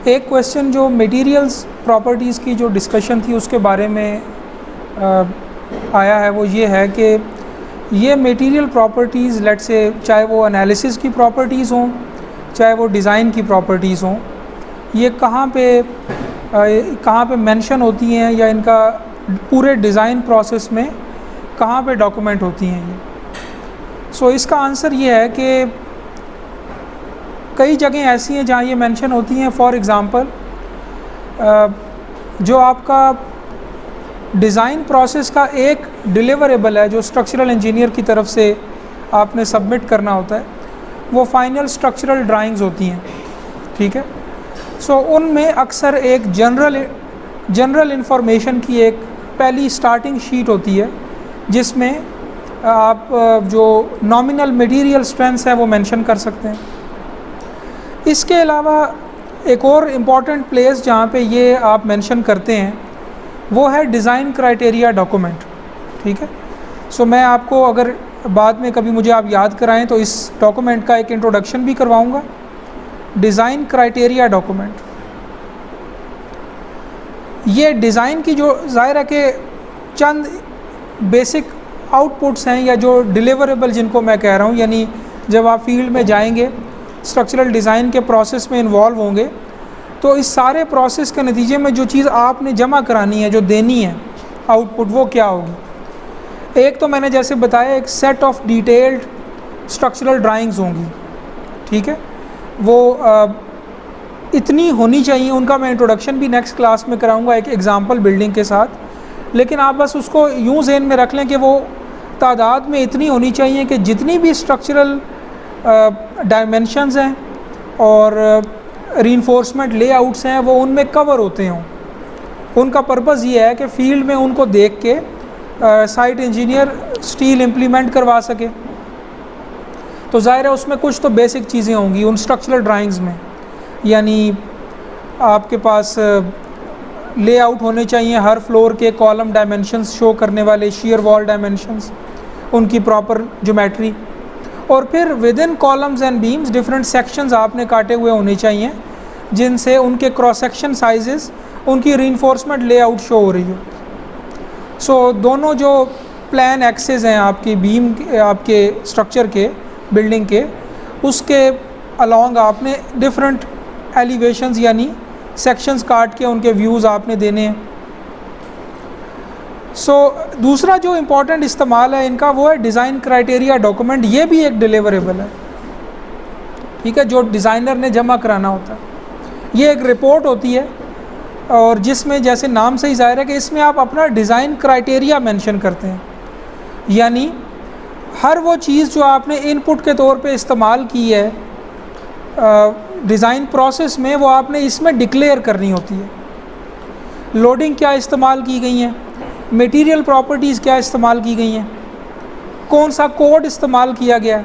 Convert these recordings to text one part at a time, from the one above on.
एक क्वेश्चन जो materials properties की जो डिस्कशन थी उसके बारे में आया है, वो ये है कि ये मटेरियल प्रॉपर्टीज़ लेट से चाहे वो एनालिसिस की प्रॉपर्टीज़ हों चाहे वो डिज़ाइन की प्रॉपर्टीज़ हों, ये कहाँ पे मेंशन होती हैं या इनका पूरे डिज़ाइन प्रोसेस में कहाँ पे डॉक्यूमेंट होती हैं ये। सो इसका आंसर ये है कि कई जगह ऐसी हैं जहाँ ये मेंशन होती हैं। फॉर एग्ज़ाम्पल जो आपका डिज़ाइन प्रोसेस का एक डिलीवरेबल है जो स्ट्रक्चरल इंजीनियर की तरफ से आपने सबमिट करना होता है, वो फाइनल स्ट्रक्चरल ड्राइंग्स होती हैं, ठीक है। सो उनमें अक्सर एक जनरल इंफॉर्मेशन की एक पहली स्टार्टिंग शीट होती है जिसमें आप जो नॉमिनल मटेरियल स्ट्रेंथ्स है वो मेंशन कर सकते हैं। इसके अलावा एक और इम्पॉर्टेंट प्लेस जहाँ पे ये आप मेंशन करते हैं वो है डिज़ाइन क्राइटेरिया डॉक्यूमेंट, ठीक है। सो मैं आपको अगर बाद में कभी मुझे आप याद कराएं तो इस डॉक्यूमेंट का एक इंट्रोडक्शन भी करवाऊंगा। डिज़ाइन क्राइटेरिया डॉक्यूमेंट, ये डिज़ाइन की जो ज़ाहिर है कि चंद बेसिक आउटपुट्स हैं या जो डिलीवरेबल जिनको मैं कह रहा हूँ, यानी जब आप फील्ड में जाएंगे स्ट्रक्चरल डिज़ाइन के प्रोसेस में इन्वॉल्व होंगे तो इस सारे प्रोसेस के नतीजे में जो चीज़ आपने जमा करानी है, जो देनी है आउटपुट, वो क्या होगी। एक तो मैंने जैसे बताया एक set of detailed structural drawings होंगी, ठीक है। वो इतनी होनी चाहिए, उनका मैं इंट्रोडक्शन भी नेक्स्ट क्लास में कराऊंगा एक एग्जांपल बिल्डिंग के साथ। लेकिन आप बस उसको यूँ ज़हन में रख लें कि वो तादाद में इतनी होनी चाहिए कि जितनी भी स्ट्रक्चरल डायमेंशंस हैं और रीइंफोर्समेंट लेआउट्स हैं वो उनमें कवर होते हों। उनका पर्पज़ ये है कि फील्ड में उनको देख के साइट इंजीनियर स्टील इम्प्लीमेंट करवा सके। तो ज़ाहिर है उसमें कुछ तो बेसिक चीज़ें होंगी उन स्ट्रक्चरल ड्राइंग्स में, यानी आपके पास लेआउट होने चाहिए हर फ्लोर के कॉलम डायमेंशंस शो करने वाले, शियर वॉल डायमेंशंस, उनकी प्रॉपर ज्योमेट्री, और फिर with in columns and beams different sections आपने काटे हुए होने चाहिए जिनसे उनके क्रॉस सेक्शन साइजेस, उनकी रीइंफोर्समेंट लेआउट शो हो रही हो। सो दोनों जो प्लान एक्सेस हैं आपकी बीम आपके स्ट्रक्चर के बिल्डिंग के, उसके अलॉन्ग आपने डिफरेंट एलिवेशंस यानी सेक्शंस काट के उनके व्यूज़ आपने देने हैं। सो दूसरा जो इम्पोर्टेंट इस्तेमाल है इनका वो है डिज़ाइन क्राइटेरिया डॉक्यूमेंट। ये भी एक डिलीवरेबल है, ठीक है, जो डिज़ाइनर ने जमा कराना होता है। ये एक रिपोर्ट होती है और जिसमें जैसे नाम से ही ज़ाहिर है कि इसमें आप अपना डिज़ाइन क्राइटेरिया मेंशन करते हैं, यानी हर वो चीज़ जो आपने इनपुट के तौर पे इस्तेमाल की है डिज़ाइन प्रोसेस में, वो आपने इसमें डिक्लेयर करनी होती है। लोडिंग क्या इस्तेमाल की गई हैं, मटेरियल प्रॉपर्टीज़ क्या इस्तेमाल की गई हैं, कौन सा कोड इस्तेमाल किया गया,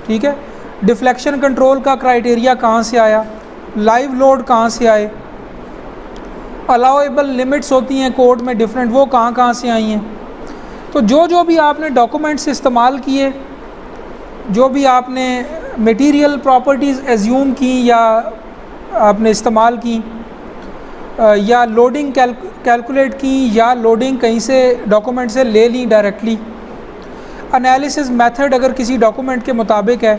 ठीक है, डिफ्लेक्शन कंट्रोल का क्राइटेरिया कहाँ से आया, लाइव लोड कहाँ से आए, अलाउएबल लिमिट्स होती हैं कोड में डिफरेंट, वो कहाँ से आई हैं। तो जो भी आपने डॉक्यूमेंट्स इस्तेमाल किए, जो भी आपने मटेरियल प्रॉपर्टीज़ एज्यूम की या आपने इस्तेमाल की या लोडिंग कैलकुलेट की या लोडिंग कहीं से डॉक्यूमेंट से ले ली डायरेक्टली, एनालिसिस मेथड अगर किसी डॉक्यूमेंट के मुताबिक है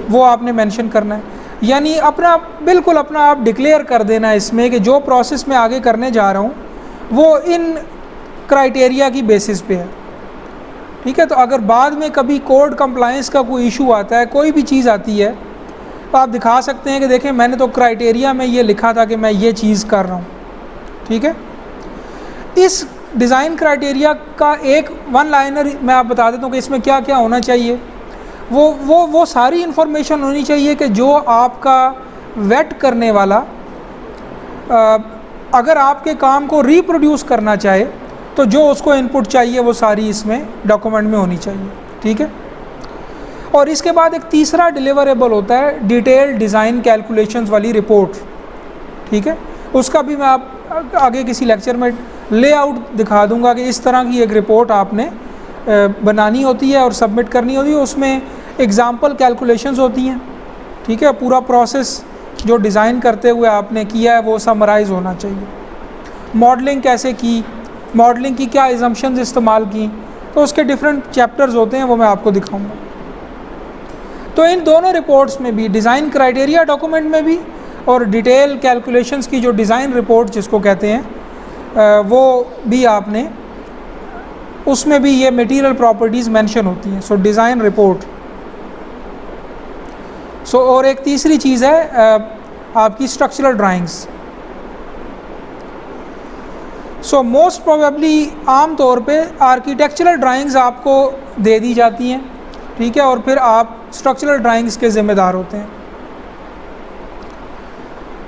वो आपने मेंशन करना है। यानी अपना बिल्कुल अपना आप डिक्लेयर कर देना है इसमें कि जो प्रोसेस मैं आगे करने जा रहा हूँ वो इन क्राइटेरिया की बेसिस पे है, ठीक है। तो अगर बाद में कभी कोड कंप्लायंस का कोई इशू आता है, कोई भी चीज़ आती है, तो आप दिखा सकते हैं कि देखें मैंने तो क्राइटेरिया में ये लिखा था कि मैं ये चीज़ कर रहा हूँ, ठीक है। इस डिज़ाइन क्राइटेरिया का एक वन लाइनर मैं आप बता देता हूँ कि इसमें क्या क्या होना चाहिए। वो सारी इन्फॉर्मेशन होनी चाहिए कि जो आपका वेट करने वाला अगर आपके काम को रिप्रोड्यूस करना चाहे तो जो उसको इनपुट चाहिए वो सारी इसमें डॉक्यूमेंट में होनी चाहिए, ठीक है। और इसके बाद एक तीसरा डिलीवरेबल होता है डिटेल डिज़ाइन कैलकुलेशंस वाली रिपोर्ट, ठीक है। उसका भी मैं आप आगे किसी लेक्चर में लेआउट दिखा दूंगा कि इस तरह की एक रिपोर्ट आपने बनानी होती है और सबमिट करनी होती है। उसमें एग्जाम्पल कैलकुलेशंस होती हैं, ठीक है, पूरा प्रोसेस जो डिज़ाइन करते हुए आपने किया है वो समराइज़ होना चाहिए। मॉडलिंग कैसे की, मॉडलिंग की क्या एजम्पशंस इस्तेमाल की, तो उसके डिफरेंट चैप्टर्स होते हैं, वो मैं आपको दिखाऊंगा। तो इन दोनों रिपोर्ट्स में भी, डिज़ाइन क्राइटेरिया डॉक्यूमेंट में भी और डिटेल कैलकुलेशंस की जो डिज़ाइन रिपोर्ट जिसको कहते हैं वो भी आपने, उसमें भी ये मटेरियल प्रॉपर्टीज़ मेंशन होती हैं। सो डिज़ाइन रिपोर्ट। सो और एक तीसरी चीज़ है आपकी structural drawings. So most probably आम तौर पे आर्किटेक्चरल ड्राइंग्स आपको दे दी जाती हैं, ठीक है, और फिर आप स्ट्रक्चरल ड्राइंग्स के ज़िम्मेदार होते हैं।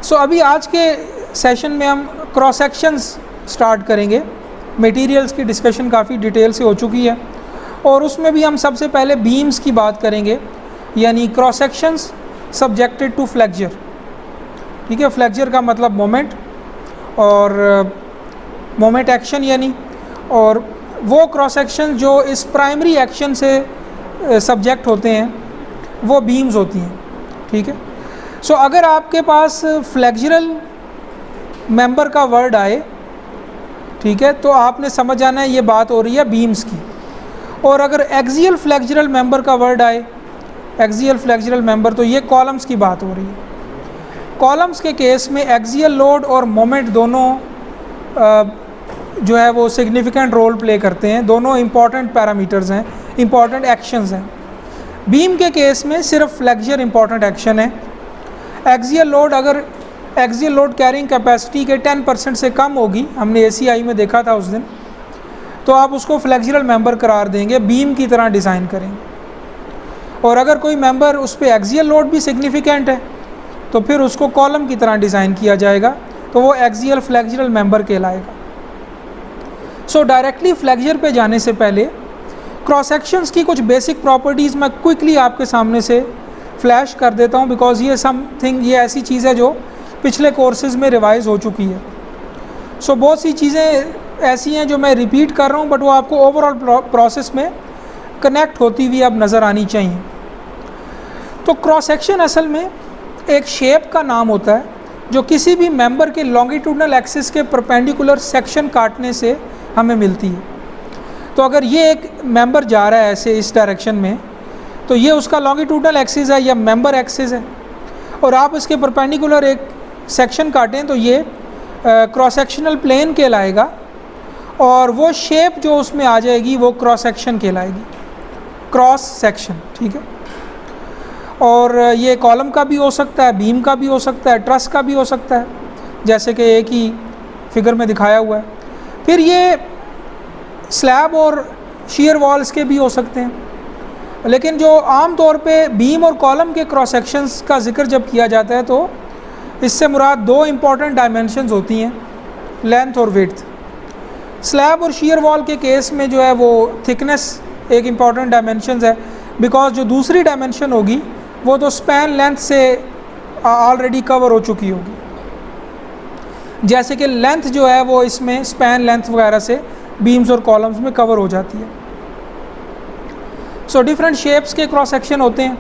सो अभी आज के सेशन में हम क्रॉस सेक्शंस स्टार्ट करेंगे। मटेरियल्स की डिस्कशन काफ़ी डिटेल से हो चुकी है और उसमें भी हम सबसे पहले बीम्स की बात करेंगे, यानी cross sections subjected to flexure, ठीक है। फ्लेक्चर का मतलब मोमेंट और मोमेंट एक्शन यानी, और वो क्रॉस सेक्शन जो इस प्राइमरी एक्शन से सब्जेक्ट होते हैं वो बीम्स होती हैं, ठीक है। सो अगर आपके पास फ्लेक्चरल मेंबर का वर्ड आए, ठीक है, तो आपने समझ जाना है ये बात हो रही है बीम्स की। और अगर एक्सियल फ्लेक्चरल मेंबर का वर्ड आए, एक्सियल फ्लेक्चरल मेंबर, तो ये कॉलम्स की बात हो रही है। कॉलम्स के केस में एक्सियल लोड और मोमेंट दोनों जो है वो सिग्निफिकेंट रोल प्ले करते हैं, दोनों इंपॉर्टेंट पैरामीटर्स हैं, इंपॉर्टेंट एक्शंस हैं। बीम के केस में सिर्फ फ्लेक्चर इंपॉर्टेंट एक्शन है। एक्सियल लोड, अगर एक्सियल लोड कैरिंग कैपेसिटी के 10% से कम होगी, हमने ACI में देखा था उस दिन, तो आप उसको फ्लेक्चरल मेंबर करार देंगे, बीम की तरह डिज़ाइन करेंगे। और अगर कोई मेंबर उस पर एक्सियल लोड भी सिग्निफिकेंट है तो फिर उसको कॉलम की तरह डिज़ाइन किया जाएगा, तो वो एक्सियल फ्लेक्चरल मेंबर कहलाएगा। सो डायरेक्टली फ्लेक्चर पे जाने से पहले क्रॉस सेक्शंस की कुछ बेसिक प्रॉपर्टीज़ मैं क्विकली आपके सामने से फ्लैश कर देता हूँ, बिकॉज ये ऐसी चीज़ है जो पिछले कोर्सेज़ में रिवाइज हो चुकी है। सो बहुत सी चीज़ें ऐसी हैं जो मैं रिपीट कर रहा हूँ, बट वो आपको ओवरऑल प्रोसेस में कनेक्ट होती हुई अब नज़र आनी चाहिए। तो क्रॉस सेक्शन असल में एक शेप का नाम होता है जो किसी भी मेंबर के लॉन्गिट्यूडनल एक्सिस के परपेंडिकुलर सेक्शन काटने से हमें मिलती है। तो अगर ये एक मेंबर जा रहा है ऐसे इस डायरेक्शन में, तो ये उसका लॉन्गिट्यूडनल एक्सिस है या मेंबर एक्सिस है, और आप इसके परपेंडिकुलर एक सेक्शन काटें तो ये क्रॉस सेक्शनल प्लेन कहलाएगा, और वो शेप जो उसमें आ जाएगी वो क्रॉस सेक्शन कहलाएगी, क्रॉस सेक्शन, ठीक है। और ये कॉलम का भी हो सकता है, बीम का भी हो सकता है, ट्रस का भी हो सकता है, जैसे कि एक ही फिगर में दिखाया हुआ है। फिर ये स्लैब और शीयर वॉल्स के भी हो सकते हैं, लेकिन जो आम तौर पे बीम और कॉलम के क्रॉस सेक्शंस का जिक्र जब किया जाता है तो इससे मुराद दो इम्पॉर्टेंट डायमेंशंस होती हैं, लेंथ और विड्थ। स्लैब और शीयर वॉल के केस में जो है वो थिकनेस एक इम्पॉर्टेंट डायमेंशन है, बिकॉज जो दूसरी डायमेंशन होगी वो तो स्पैन लेंथ से ऑलरेडी कवर हो चुकी होगी, जैसे कि लेंथ जो है वो इसमें स्पैन लेंथ वगैरह से बीम्स और कॉलम्स में कवर हो जाती है। सो डिफरेंट शेप्स के क्रॉस सेक्शन होते हैं,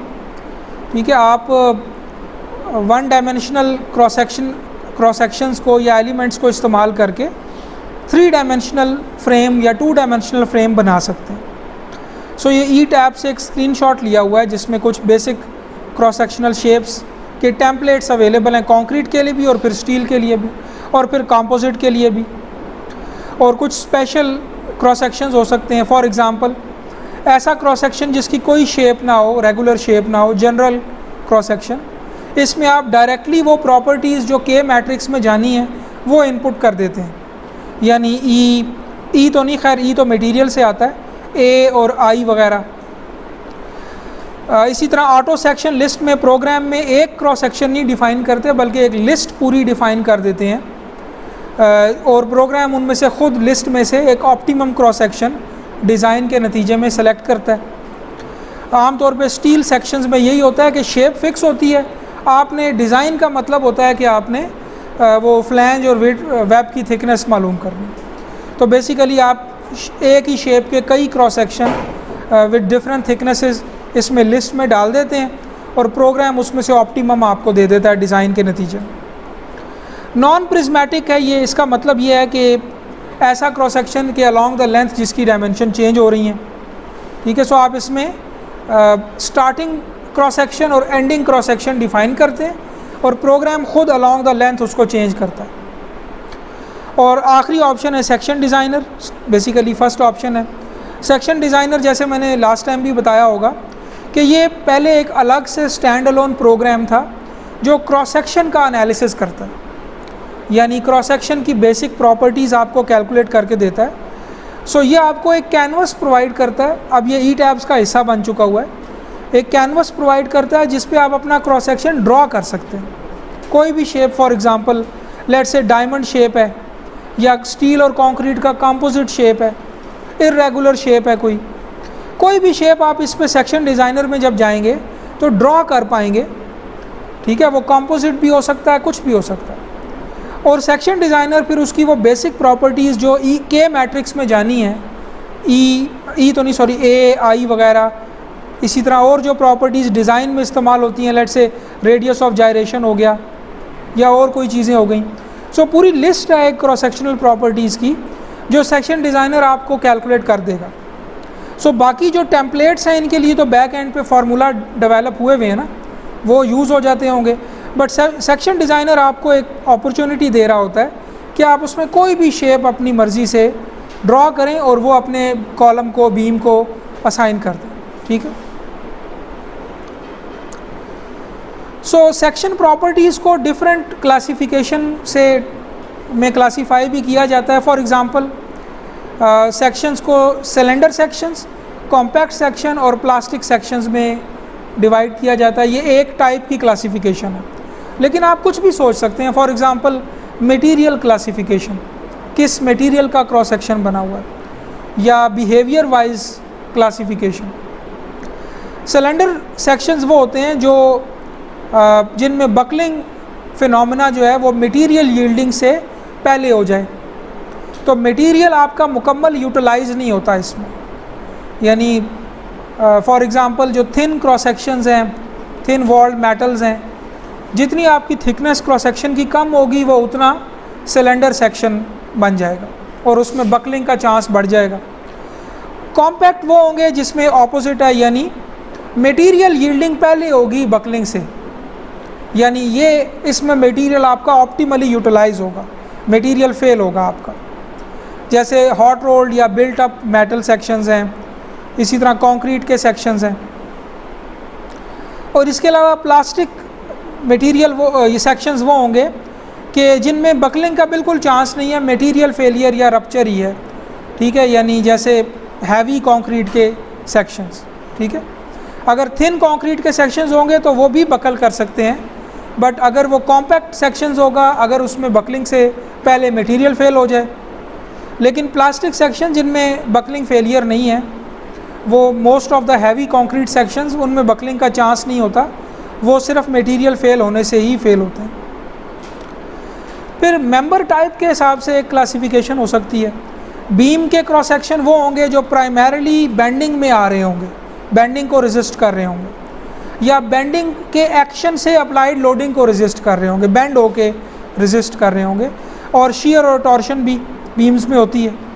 ठीक है। आप वन डायमेंशनल क्रॉस सेक्शंस को या एलिमेंट्स को इस्तेमाल करके 3 डायमेंशनल फ्रेम या 2 डायमेंशनल फ्रेम बना सकते हैं। सो ये ई-टैब से एक स्क्रीनशॉट लिया हुआ है जिसमें कुछ बेसिक क्रॉस सेक्शनल शेप्स के टेम्पलेट्स अवेलेबल हैं, कंक्रीट के लिए भी और फिर स्टील के लिए भी और फिर कंपोजिट के लिए भी। और कुछ स्पेशल क्रॉस सेक्शंस हो सकते हैं, फॉर एग्जांपल ऐसा क्रॉस सेक्शन जिसकी कोई शेप ना हो, रेगुलर शेप ना हो, जनरल क्रॉस सेक्शन, इसमें आप डायरेक्टली वो प्रॉपर्टीज़ जो के मैट्रिक्स में जानी है वो इनपुट कर देते हैं, यानी ई तो नहीं, खैर ई तो मटेरियल से आता है, ए और आई वगैरह। इसी तरह ऑटो सेक्शन लिस्ट में प्रोग्राम में एक क्रॉस सेक्शन नहीं डिफ़ाइन करते बल्कि एक लिस्ट पूरी डिफ़ाइन कर देते हैं, और प्रोग्राम उनमें से ख़ुद लिस्ट में से एक ऑप्टिमम क्रॉस सेक्शन डिज़ाइन के नतीजे में सेलेक्ट करता है। आमतौर पे स्टील सेक्शंस में यही होता है कि शेप फिक्स होती है, आपने डिज़ाइन का मतलब होता है कि आपने वो फ्लैंज और वेब की थिकनेस मालूम करनी। तो बेसिकली आप एक ही शेप के कई cross section with different thicknesses इसमें लिस्ट में डाल देते हैं और प्रोग्राम उसमें से ऑप्टिमम आपको दे देता है डिज़ाइन के नतीजे में। नॉन प्रिज्मेटिक है ये, इसका मतलब ये है कि ऐसा क्रॉस सेक्शन के अलॉन्ग द लेंथ जिसकी डायमेंशन चेंज हो रही हैं, ठीक है। सो आप इसमें स्टार्टिंग क्रॉस सेक्शन और एंडिंग क्रॉस सेक्शन डिफाइन करते हैं और प्रोग्राम खुद अलॉन्ग द लेंथ उसको चेंज करता है। और आखिरी ऑप्शन है section designer, basically first option है। सेक्शन डिज़ाइनर जैसे मैंने लास्ट टाइम भी बताया होगा कि ये पहले एक अलग से स्टैंड अलोन प्रोग्राम था जो क्रॉस सेक्शन का एनालिसिस करता है, यानी क्रॉस सेक्शन की बेसिक प्रॉपर्टीज़ आपको कैलकुलेट करके देता है। सो ये आपको एक कैनवस प्रोवाइड करता है। अब ये ई टैब्स का हिस्सा बन चुका हुआ है। एक कैनवस प्रोवाइड करता है जिस पे आप अपना क्रॉस सेक्शन ड्रॉ कर सकते हैं, कोई भी shape, for example let's say diamond shape है या स्टील और कंक्रीट का कंपोजिट शेप है, इर्रेगुलर शेप है, कोई भी शेप आप इस पे सेक्शन डिज़ाइनर में जब जाएंगे तो ड्रॉ कर पाएंगे, ठीक है। वो कंपोजिट भी हो सकता है, कुछ भी हो सकता है। और सेक्शन डिज़ाइनर फिर उसकी वो बेसिक प्रॉपर्टीज़ जो ई के मैट्रिक्स में जानी है, ए आई वगैरह, इसी तरह और जो प्रॉपर्टीज़ डिज़ाइन में इस्तेमाल होती हैं, let's say radius of gyration हो गया या और कोई चीज़ें हो गई। सो पूरी लिस्ट है एक क्रॉस सेक्शनल प्रॉपर्टीज़ की जो सेक्शन डिज़ाइनर आपको कैलकुलेट कर देगा। सो बाकी जो टेम्पलेट्स हैं इनके लिए तो बैक एंड पे फार्मूला डेवलप हुए हुए हैं ना, वो यूज़ हो जाते होंगे, बट सेक्शन डिज़ाइनर आपको एक अपॉर्चुनिटी दे रहा होता है कि आप उसमें कोई भी शेप अपनी मर्ज़ी से ड्रॉ करें और वो अपने कॉलम को, बीम को असाइन कर दें, ठीक है। सो सेक्शन प्रॉपर्टीज़ को डिफरेंट क्लासिफिकेशन से में क्लासीफाई भी किया जाता है। फॉर एग्ज़ाम्पल सेक्शंस को सिलेंडर सेक्शंस, कॉम्पैक्ट सेक्शन और प्लास्टिक सेक्शंस में डिवाइड किया जाता है। ये एक टाइप की क्लासिफिकेशन है, लेकिन आप कुछ भी सोच सकते हैं। फॉर एग्ज़ाम्पल मटेरियल क्लासिफिकेशन, किस मटेरियल का क्रॉस सेक्शन बना हुआ है, या behaviour wise classification. Cylinder sections वो होते हैं जो जिनमें बकलिंग फिनोमेना जो है वो मटेरियल यील्डिंग से पहले हो जाए, तो मटेरियल आपका मुकम्मल यूटिलाइज नहीं होता इसमें। यानी फॉर एग्ज़ाम्पल जो थिन क्रॉस सेक्शंस हैं, थिन वॉल्ड मेटल्स हैं, जितनी आपकी थिकनेस क्रॉस सेक्शन की कम होगी वो उतना सिलेंडर सेक्शन बन जाएगा और उसमें बकलिंग का चांस बढ़ जाएगा। कॉम्पैक्ट वो होंगे जिसमें ऑपोजिट है, यानी मटेरियल यील्डिंग पहले होगी बकलिंग से, यानी ये इसमें मटेरियल आपका ऑप्टिमली यूटिलाइज होगा, मटेरियल फेल होगा आपका। जैसे हॉट रोल्ड या बिल्ट अप मेटल सेक्शंस हैं, इसी तरह कंक्रीट के सेक्शंस हैं। और इसके अलावा प्लास्टिक मटेरियल वो ये सेक्शंस वो होंगे कि जिनमें बकलिंग का बिल्कुल चांस नहीं है, मटेरियल फेलियर या रप्चर ही है, ठीक है। यानी जैसे हैवी कंक्रीट के सेक्शंस, ठीक है। अगर थिन कंक्रीट के सेक्शंस होंगे तो वो भी बकल कर सकते हैं, बट अगर वो कॉम्पैक्ट सेक्शंस होगा, अगर उसमें बकलिंग से पहले मटेरियल फेल हो जाए। लेकिन प्लास्टिक सेक्शन जिनमें बकलिंग फेलियर नहीं है, वो most of the heavy concrete sections, उनमें बकलिंग का चांस नहीं होता, वो सिर्फ मटेरियल फेल होने से ही फेल होते हैं। फिर मेंबर टाइप के हिसाब से एक क्लासिफिकेशन हो सकती है। बीम के क्रॉस सेक्शन वो होंगे जो प्राइमरीली बेंडिंग में आ रहे होंगे, बेंडिंग को रेजिस्ट कर रहे होंगे, या बेंडिंग के एक्शन से अप्लाइड लोडिंग को रेजिस्ट कर रहे होंगे, बेंड होके रेजिस्ट कर रहे होंगे। और शियर और टॉर्शन भी बीम्स में होती है।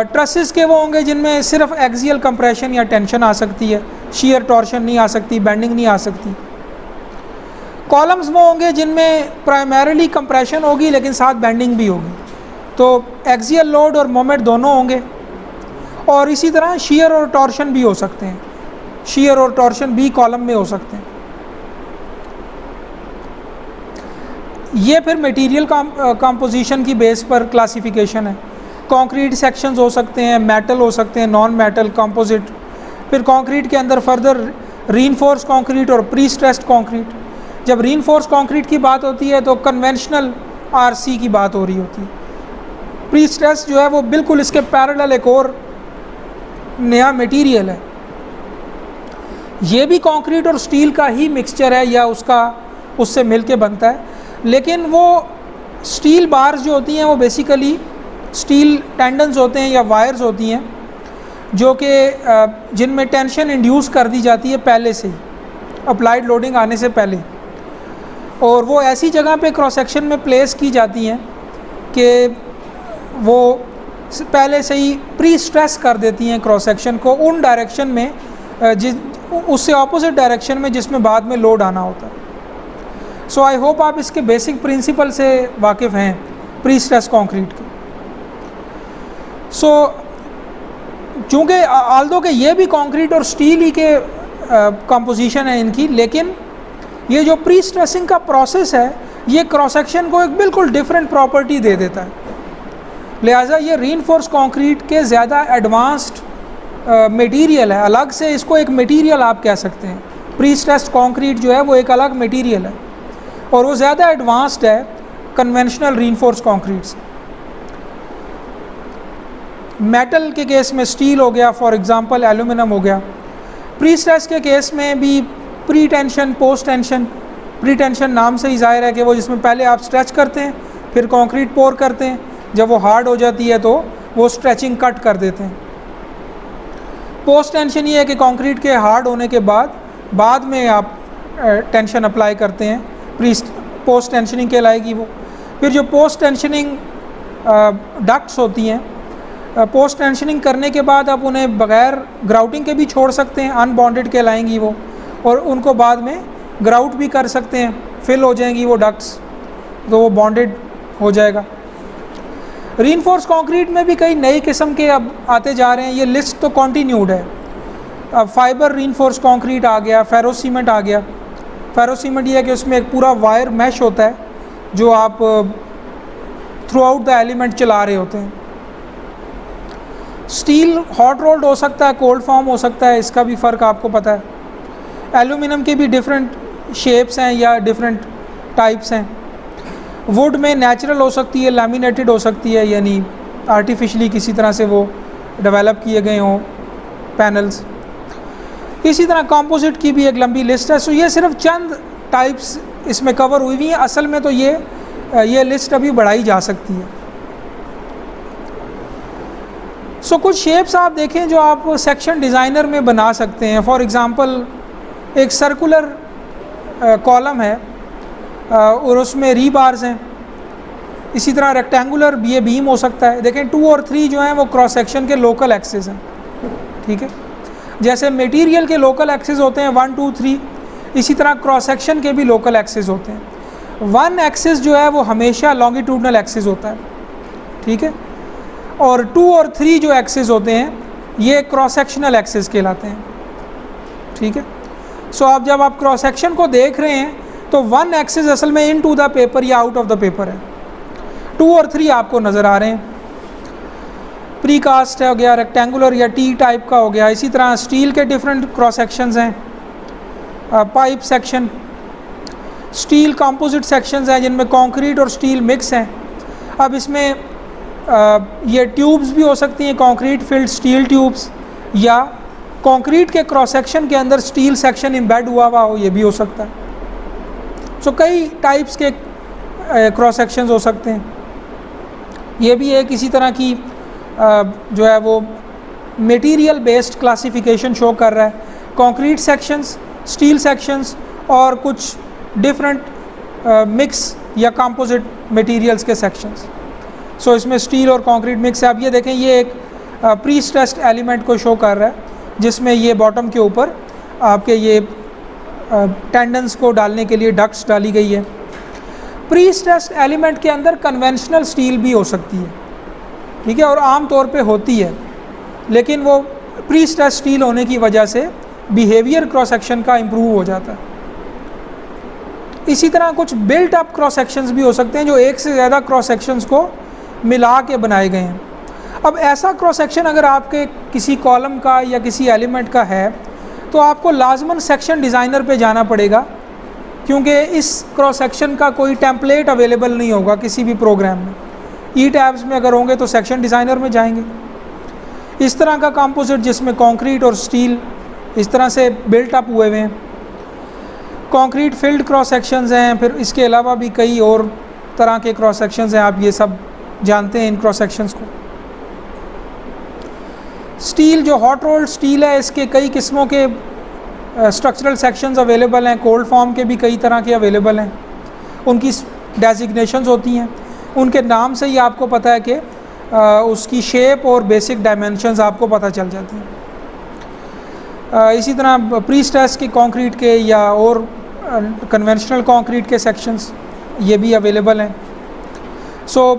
ट्रसेस के वो होंगे जिनमें सिर्फ एक्सियल कंप्रेशन या टेंशन आ सकती है, शियर टॉर्शन नहीं आ सकती, बेंडिंग नहीं आ सकती। कॉलम्स वो होंगे जिनमें प्राइमरीली कंप्रेशन होगी लेकिन साथ बेंडिंग भी होगी, तो एक्सियल लोड और मोमेंट दोनों होंगे। और इसी तरह शियर और टॉर्शन भी हो सकते हैं, शियर और टॉर्शन भी कॉलम में हो सकते हैं। ये फिर मटेरियल कंपोजिशन की बेस पर क्लासिफिकेशन है। कंक्रीट सेक्शंस हो सकते हैं, मेटल हो सकते हैं, नॉन मेटल, कंपोजिट। फिर कंक्रीट के अंदर फर्दर रीइंफोर्स कंक्रीट और प्री स्ट्रेस्ड कंक्रीट। जब रीइंफोर्स कंक्रीट की बात होती है तो कन्वेंशनल आरसी की बात हो रही होती है। प्री स्ट्रेस्ड जो है वो बिल्कुल इसके पैरेलल एक और नया मटेरियल है। ये भी कंक्रीट और स्टील का ही मिक्सचर है या उससे मिलके बनता है, लेकिन वो स्टील बार्स जो होती हैं वो बेसिकली स्टील टेंडन्स होते हैं या वायर्स होती हैं जो कि जिनमें टेंशन इंड्यूस कर दी जाती है पहले से ही। अप्लाइड लोडिंग आने से पहले, और वो ऐसी जगह पे क्रॉस सेक्शन में प्लेस की जाती हैं कि वो पहले से ही प्री स्ट्रेस कर देती हैं क्रॉस सेक्शन को उन डायरेक्शन में उससे ऑपोजिट डायरेक्शन में जिसमें बाद में लोड आना होता है। सो आई होप आप इसके बेसिक प्रिंसिपल से वाकिफ़ हैं प्री स्ट्रेस कंक्रीट के। सो चूँकि आल्दो के ये भी कंक्रीट और स्टील ही के कंपोजिशन है इनकी, लेकिन ये जो प्री स्ट्रेसिंग का प्रोसेस है ये क्रॉस सेक्शन को एक बिल्कुल डिफरेंट प्रॉपर्टी दे देता है। लिहाजा ये रीइंफोर्स कंक्रीट के ज़्यादा एडवांस्ड मटेरियल है, अलग से इसको एक मटेरियल आप कह सकते हैं। प्री स्ट्रेस्ड कंक्रीट जो है वो एक अलग मटेरियल है और वो ज़्यादा एडवांस्ड है कन्वेंशनल रीइंफोर्स कंक्रीट से। मेटल के केस में स्टील हो गया, फॉर एग्जांपल एल्यूमिनियम हो गया। प्री स्ट्रेस के केस में भी pre tension post tension, pre tension नाम से ही जाहिर है कि वो जिसमें पहले आप स्ट्रेच करते हैं फिर कंक्रीट पोर करते हैं, जब वो हार्ड हो जाती है तो वो स्ट्रेचिंग कट कर देते हैं। पोस्ट टेंशन ये है कि कंक्रीट के हार्ड होने के बाद में आप टेंशन अप्लाई करते हैं, प्री पोस्ट टेंशनिंग कहलाएगी वो। फिर जो पोस्ट टेंशनिंग डक्ट्स होती हैं, पोस्ट टेंशनिंग करने के बाद आप उन्हें बग़ैर ग्राउटिंग के भी छोड़ सकते हैं, अनबॉन्डेड कहलाएंगी वो, और उनको बाद में ग्राउट भी कर सकते हैं, फिल हो जाएंगी वो डक्ट्स, तो वो बॉन्डेड हो जाएगा। रीइंफोर्स कंक्रीट में भी कई नई किस्म के अब आते जा रहे हैं, ये लिस्ट तो कॉन्टीन्यूड है। अब फाइबर रीइंफोर्स कंक्रीट आ गया, फेरो सीमेंट आ गया। फेरो सीमेंट ये है कि उसमें एक पूरा वायर मैश होता है जो आप थ्रू आउट द एलिमेंट चला रहे होते हैं। स्टील हॉट रोल्ड हो सकता है, कोल्ड फॉर्म हो सकता है, इसका भी फ़र्क आपको पता है। एल्यूमिनियम के भी डिफरेंट शेप्स हैं या डिफरेंट टाइप्स हैं। वुड में नेचुरल हो सकती है, लैमिनेटेड हो सकती है, यानी आर्टिफिशली किसी तरह से वो डेवलप किए गए हों पैनल्स। इसी तरह कंपोजिट की भी एक लंबी लिस्ट है। सो ये सिर्फ चंद टाइप्स इसमें कवर हुई हुई हैं, असल में तो ये लिस्ट अभी बढ़ाई जा सकती है। सो कुछ शेप्स आप देखें जो आप सेक्शन डिज़ाइनर में बना सकते हैं। फॉर एग्ज़ाम्पल एक सर्कुलर कॉलम है और उसमें रीबार्स हैं। इसी तरह रेक्टेंगुलर ये बीम हो सकता है। देखें 2 और 3 जो हैं वो क्रॉस सेक्शन के लोकल एक्सिस हैं, ठीक है। जैसे मटेरियल के लोकल एक्सिस होते हैं 1, 2, 3, इसी तरह क्रॉस सेक्शन के भी लोकल एक्सिस होते हैं। 1 एक्सिस जो है वो हमेशा लॉन्गिट्यूडनल एक्सिस होता है, ठीक है, और 2 और 3 जो एक्सिस होते हैं ये क्रॉस सेक्शनल एक्सिस कहलाते हैं, ठीक है। सो अब जब आप क्रॉस सेक्शन को देख रहे हैं तो 1 एक्सिस असल में इन टू द पेपर या आउट ऑफ द पेपर है, 2 और 3 आपको नज़र आ रहे हैं। प्री कास्ट हो गया, रेक्टेंगुलर या टी टाइप का हो गया। इसी तरह स्टील के डिफरेंट क्रॉस सेक्शंस हैं, pipe section, steel composite sections हैं जिनमें कंक्रीट और स्टील मिक्स हैं। अब इसमें ये ट्यूब्स भी हो सकती हैं, कंक्रीट फिल्ड स्टील ट्यूब्स, या कंक्रीट के क्रॉस सेक्शन के अंदर स्टील सेक्शन एम्बेड हुआ हो, ये भी हो सकता है। सो कई टाइप्स के क्रॉस सेक्शंस हो सकते हैं। ये भी एक इसी तरह की जो है वो मटेरियल बेस्ड क्लासिफिकेशन शो कर रहा है। कंक्रीट सेक्शंस, स्टील सेक्शंस और कुछ डिफरेंट मिक्स या कंपोजिट मटेरियल्स के सेक्शंस। सो इसमें स्टील और कंक्रीट मिक्स है। अब ये देखें, ये एक प्री स्ट्रेस्ड एलिमेंट को शो कर रहा है जिसमें ये बॉटम के ऊपर आपके ये टेंडन्स को डालने के लिए डक्ट्स डाली गई है। प्री स्ट्रेस्ड एलिमेंट के अंदर कन्वेंशनल स्टील भी हो सकती है, ठीक है, और आम तौर पे होती है, लेकिन वो प्री स्ट्रेस्ड स्टील होने की वजह से बिहेवियर क्रॉस सेक्शन का इम्प्रूव हो जाता है। इसी तरह कुछ बिल्ट अप क्रॉस सेक्शंस भी हो सकते हैं जो एक से ज़्यादा क्रॉस सेक्शंस को मिला के बनाए गए हैं। अब ऐसा क्रॉस सेक्शन अगर आपके किसी कॉलम का या किसी एलिमेंट का है तो आपको लाजमन सेक्शन डिज़ाइनर पे जाना पड़ेगा, क्योंकि इस क्रॉस सेक्शन का कोई टेम्पलेट अवेलेबल नहीं होगा किसी भी प्रोग्राम में। ई टैब्स में अगर होंगे तो सेक्शन डिज़ाइनर में जाएंगे। इस तरह का कंपोजिट जिसमें कंक्रीट और स्टील इस तरह से बिल्ट अप हुए हुए हैं। कंक्रीट फील्ड क्रॉस सेक्शंस हैं, फिर इसके अलावा भी कई और तरह के क्रॉस सेक्शंस हैं, आप ये सब जानते हैं इन क्रॉस सेक्शंस को। स्टील जो हॉट रोल्ड स्टील है इसके कई किस्मों के स्ट्रक्चरल सेक्शंस अवेलेबल हैं, कोल्ड फॉर्म के भी कई तरह के अवेलेबल हैं, उनकी डेजिग्नेशंस होती हैं, उनके नाम से ही आपको पता है कि उसकी शेप और बेसिक डायमेंशंस आपको पता चल जाते हैं। इसी तरह प्री स्ट्रेस्ड के कंक्रीट के या और कन्वेंशनल कंक्रीट के सेक्शंस ये भी अवेलेबल हैं। सो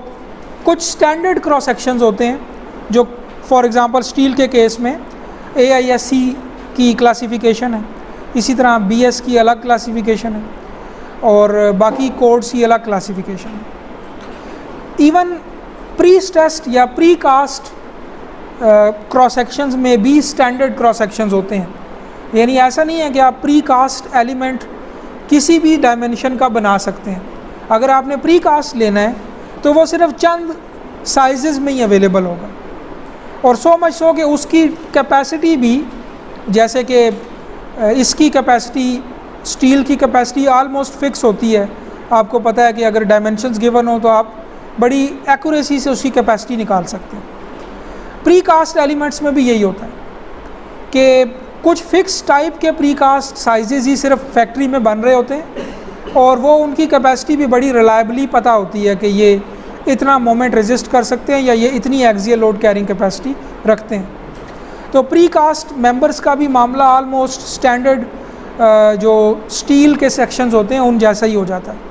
कुछ स्टैंडर्ड क्रॉस सेक्शंस होते हैं जो फॉर एग्जांपल स्टील के केस में AISC की क्लासिफिकेशन है, इसी तरह BS की अलग क्लासिफिकेशन है और बाकी कोड्स की अलग क्लासिफिकेशन है। इवन प्री स्ट्रेस्ड या प्री कास्ट क्रॉस सेक्शंस में भी स्टैंडर्ड क्रॉस सेक्शंस होते हैं, यानी ऐसा नहीं है कि आप प्री कास्ट एलिमेंट किसी भी डायमेंशन का बना सकते हैं। अगर आपने प्री कास्ट लेना है तो वो सिर्फ चंद साइजेस में ही अवेलेबल होगा, और सो मच सो कि उसकी कैपेसिटी भी, जैसे कि इसकी कैपेसिटी, स्टील की कैपेसिटी ऑलमोस्ट फिक्स होती है। आपको पता है कि अगर डायमेंशंस गिवन हो तो आप बड़ी एक्यूरेसी से उसकी कैपेसिटी निकाल सकते हैं। प्री कास्ट एलिमेंट्स में भी यही होता है कि कुछ फिक्स टाइप के प्री कास्ट साइजेस ही सिर्फ फैक्ट्री में बन रहे होते हैं और वो उनकी कैपेसिटी भी बड़ी रिलायबली पता होती है कि ये इतना मोमेंट रेजिस्ट कर सकते हैं या ये इतनी एक्सियल लोड कैरिंग कैपेसिटी रखते हैं। तो प्री कास्ट मेंबर्स का भी मामला ऑलमोस्ट स्टैंडर्ड जो स्टील के सेक्शंस होते हैं उन जैसा ही हो जाता है।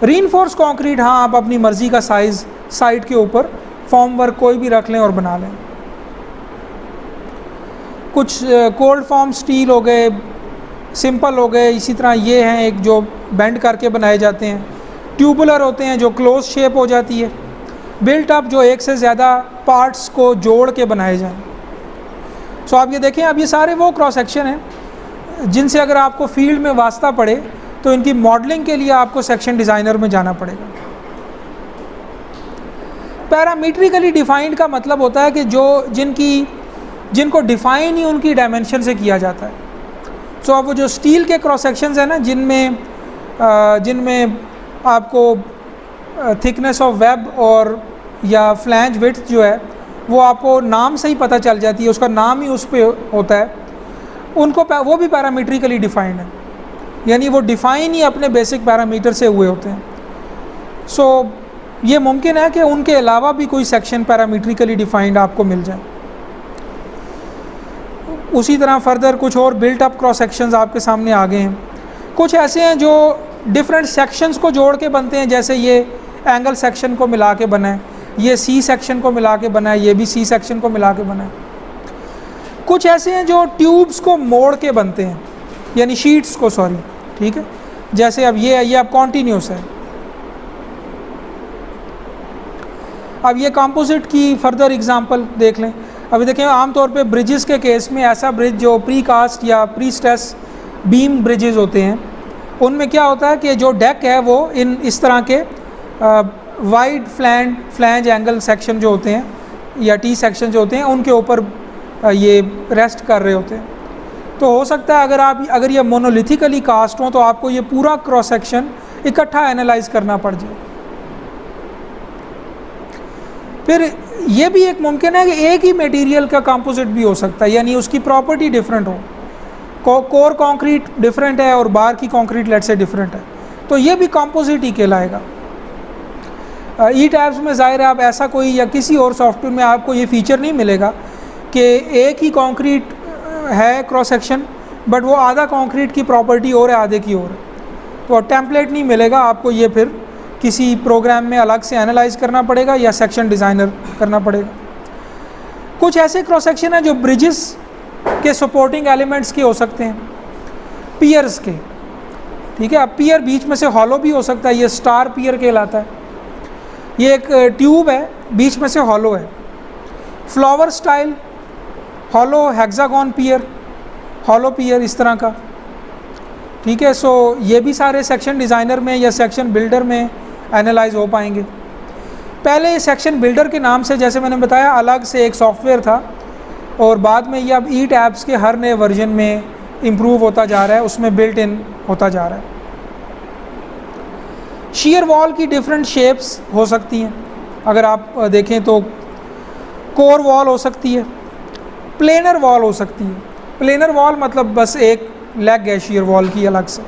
रीइंफोर्स कंक्रीट, हाँ, आप अपनी मर्ज़ी का साइज़ साइट के ऊपर फॉर्म वर्क कोई भी रख लें और बना लें। कुछ कोल्ड फॉर्म स्टील हो गए, सिंपल हो गए, इसी तरह ये हैं एक जो बेंड करके बनाए जाते हैं। ट्यूबुलर होते हैं जो क्लोज शेप हो जाती है। बिल्ट अप जो एक से ज़्यादा पार्ट्स को जोड़ के बनाए जाएं। सो आप ये देखें, अब ये सारे वो क्रॉस सेक्शन हैं जिनसे अगर आपको फील्ड में वास्ता पड़े तो इनकी मॉडलिंग के लिए आपको सेक्शन डिज़ाइनर में जाना पड़ेगा। पैरामीट्रिकली डिफाइंड का मतलब होता है कि जिनको डिफ़ाइन ही उनकी डायमेंशन से किया जाता है। सो अब वो जो स्टील के क्रॉस सेक्शंस हैं ना, जिनमें आपको थिकनेस ऑफ वेब और या फ्लैंज विड्थ जो है वो आपको नाम से ही पता चल जाती है, उसका नाम ही उस पर होता है, उनको वो भी पैरामीट्रिकली डिफाइंड है, यानी वो डिफ़ाइन ही अपने बेसिक पैरामीटर से हुए होते हैं। सो ये मुमकिन है कि उनके अलावा भी कोई सेक्शन पैरामीट्रिकली डिफाइंड आपको मिल जाए। उसी तरह फर्दर कुछ और बिल्ट अप क्रॉस सेक्शंस आपके सामने आ गए हैं। कुछ ऐसे हैं जो डिफरेंट सेक्शंस को जोड़ के बनते हैं, जैसे ये एंगल सेक्शन को मिला के बना है, ये सी सेक्शन को मिला के बना है, ये भी सी सेक्शन को मिला के बना है। कुछ ऐसे हैं जो ट्यूब्स को मोड़ के बनते हैं, यानी शीट्स को, सॉरी, ठीक है, जैसे अब ये अब कॉन्टीन्यूस है। अब ये कंपोजिट की फर्दर एग्जांपल देख लें। अभी देखें, आमतौर पे ब्रिजेस के केस में ऐसा ब्रिज जो प्री कास्ट या प्री स्ट्रेस बीम ब्रिजेस होते हैं, उनमें क्या होता है कि जो डेक है वो इस तरह के वाइड फ्लैंज एंगल सेक्शन जो होते हैं या टी सेक्शन जो होते हैं उनके ऊपर ये रेस्ट कर रहे होते हैं। तो हो सकता है अगर ये मोनोलिथिकली कास्ट हो तो आपको ये पूरा क्रॉस सेक्शन इकट्ठा एनालाइज करना पड़ जाए। फिर ये भी एक मुमकिन है कि एक ही मटेरियल का कंपोजिट भी हो सकता है, यानी उसकी प्रॉपर्टी डिफरेंट हो, कोर कंक्रीट डिफरेंट है और बाहर की कंक्रीट लेट से डिफरेंट है, तो ये भी कंपोजिट ही कहलाएगा। ई टैब्स में ज़ाहिर है आप ऐसा कोई या किसी और सॉफ्टवेयर में आपको ये फीचर नहीं मिलेगा कि एक ही कंक्रीट है क्रॉस सेक्शन बट वो आधा कंक्रीट की प्रॉपर्टी और है, आधे की और है, तो टेम्पलेट नहीं मिलेगा आपको। ये फिर किसी प्रोग्राम में अलग से एनालाइज करना पड़ेगा या सेक्शन डिज़ाइनर करना पड़ेगा। कुछ ऐसे क्रॉस सेक्शन हैं जो ब्रिजेस के सपोर्टिंग एलिमेंट्स के हो सकते हैं, पियर्स के, ठीक है। अब पियर बीच में से हॉलो भी हो सकता है, ये स्टार पियर कहलाता है। ये एक ट्यूब है, बीच में से हॉलो है। फ्लावर स्टाइल हॉलो, हेक्सागन पियर, हॉलो पियर, इस तरह का, ठीक है। सो ये भी सारे सेक्शन डिज़ाइनर में या सेक्शन बिल्डर में एनालाइज हो पाएंगे। पहले सेक्शन बिल्डर के नाम से, जैसे मैंने बताया, अलग से एक सॉफ्टवेयर था और बाद में ये अब ई टैब्स के हर नए वर्जन में इम्प्रूव होता जा रहा है, उसमें बिल्ट इन होता जा रहा है। शीयर वॉल की डिफरेंट शेप्स हो सकती हैं, अगर आप देखें तो कोर वॉल हो सकती है, प्लेनर वॉल हो सकती है। प्लेनर वॉल मतलब बस एक लेग है शेयर वॉल की अलग से,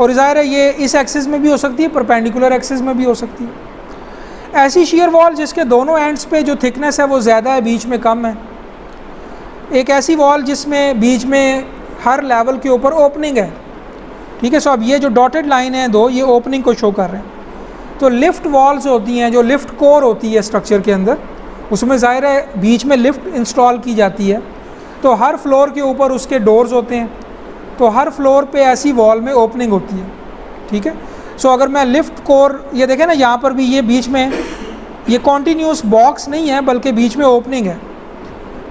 और ज़ाहिर है ये इस एक्सिस में भी हो सकती है, परपेंडिकुलर एक्सिस में भी हो सकती है। ऐसी शेयर वॉल जिसके दोनों एंड्स पे जो थिकनेस है वो ज़्यादा है, बीच में कम है। एक ऐसी वॉल जिसमें बीच में हर लेवल के ऊपर ओपनिंग है, ठीक है। सो अब ये जो डॉटेड लाइन है दो, ये ओपनिंग को शो कर रहे हैं। तो लिफ्ट वॉल्स होती हैं, जो लिफ्ट कोर होती है स्ट्रक्चर के अंदर, उसमें ज़ाहिर है बीच में लिफ्ट इंस्टॉल की जाती है। तो हर फ्लोर के ऊपर उसके डोर्स होते हैं, तो हर फ्लोर पे ऐसी वॉल में ओपनिंग होती है, ठीक है। सो अगर मैं लिफ्ट कोर, ये देखें ना यहाँ पर भी ये बीच में ये कॉन्टीन्यूस बॉक्स नहीं है बल्कि बीच में ओपनिंग है,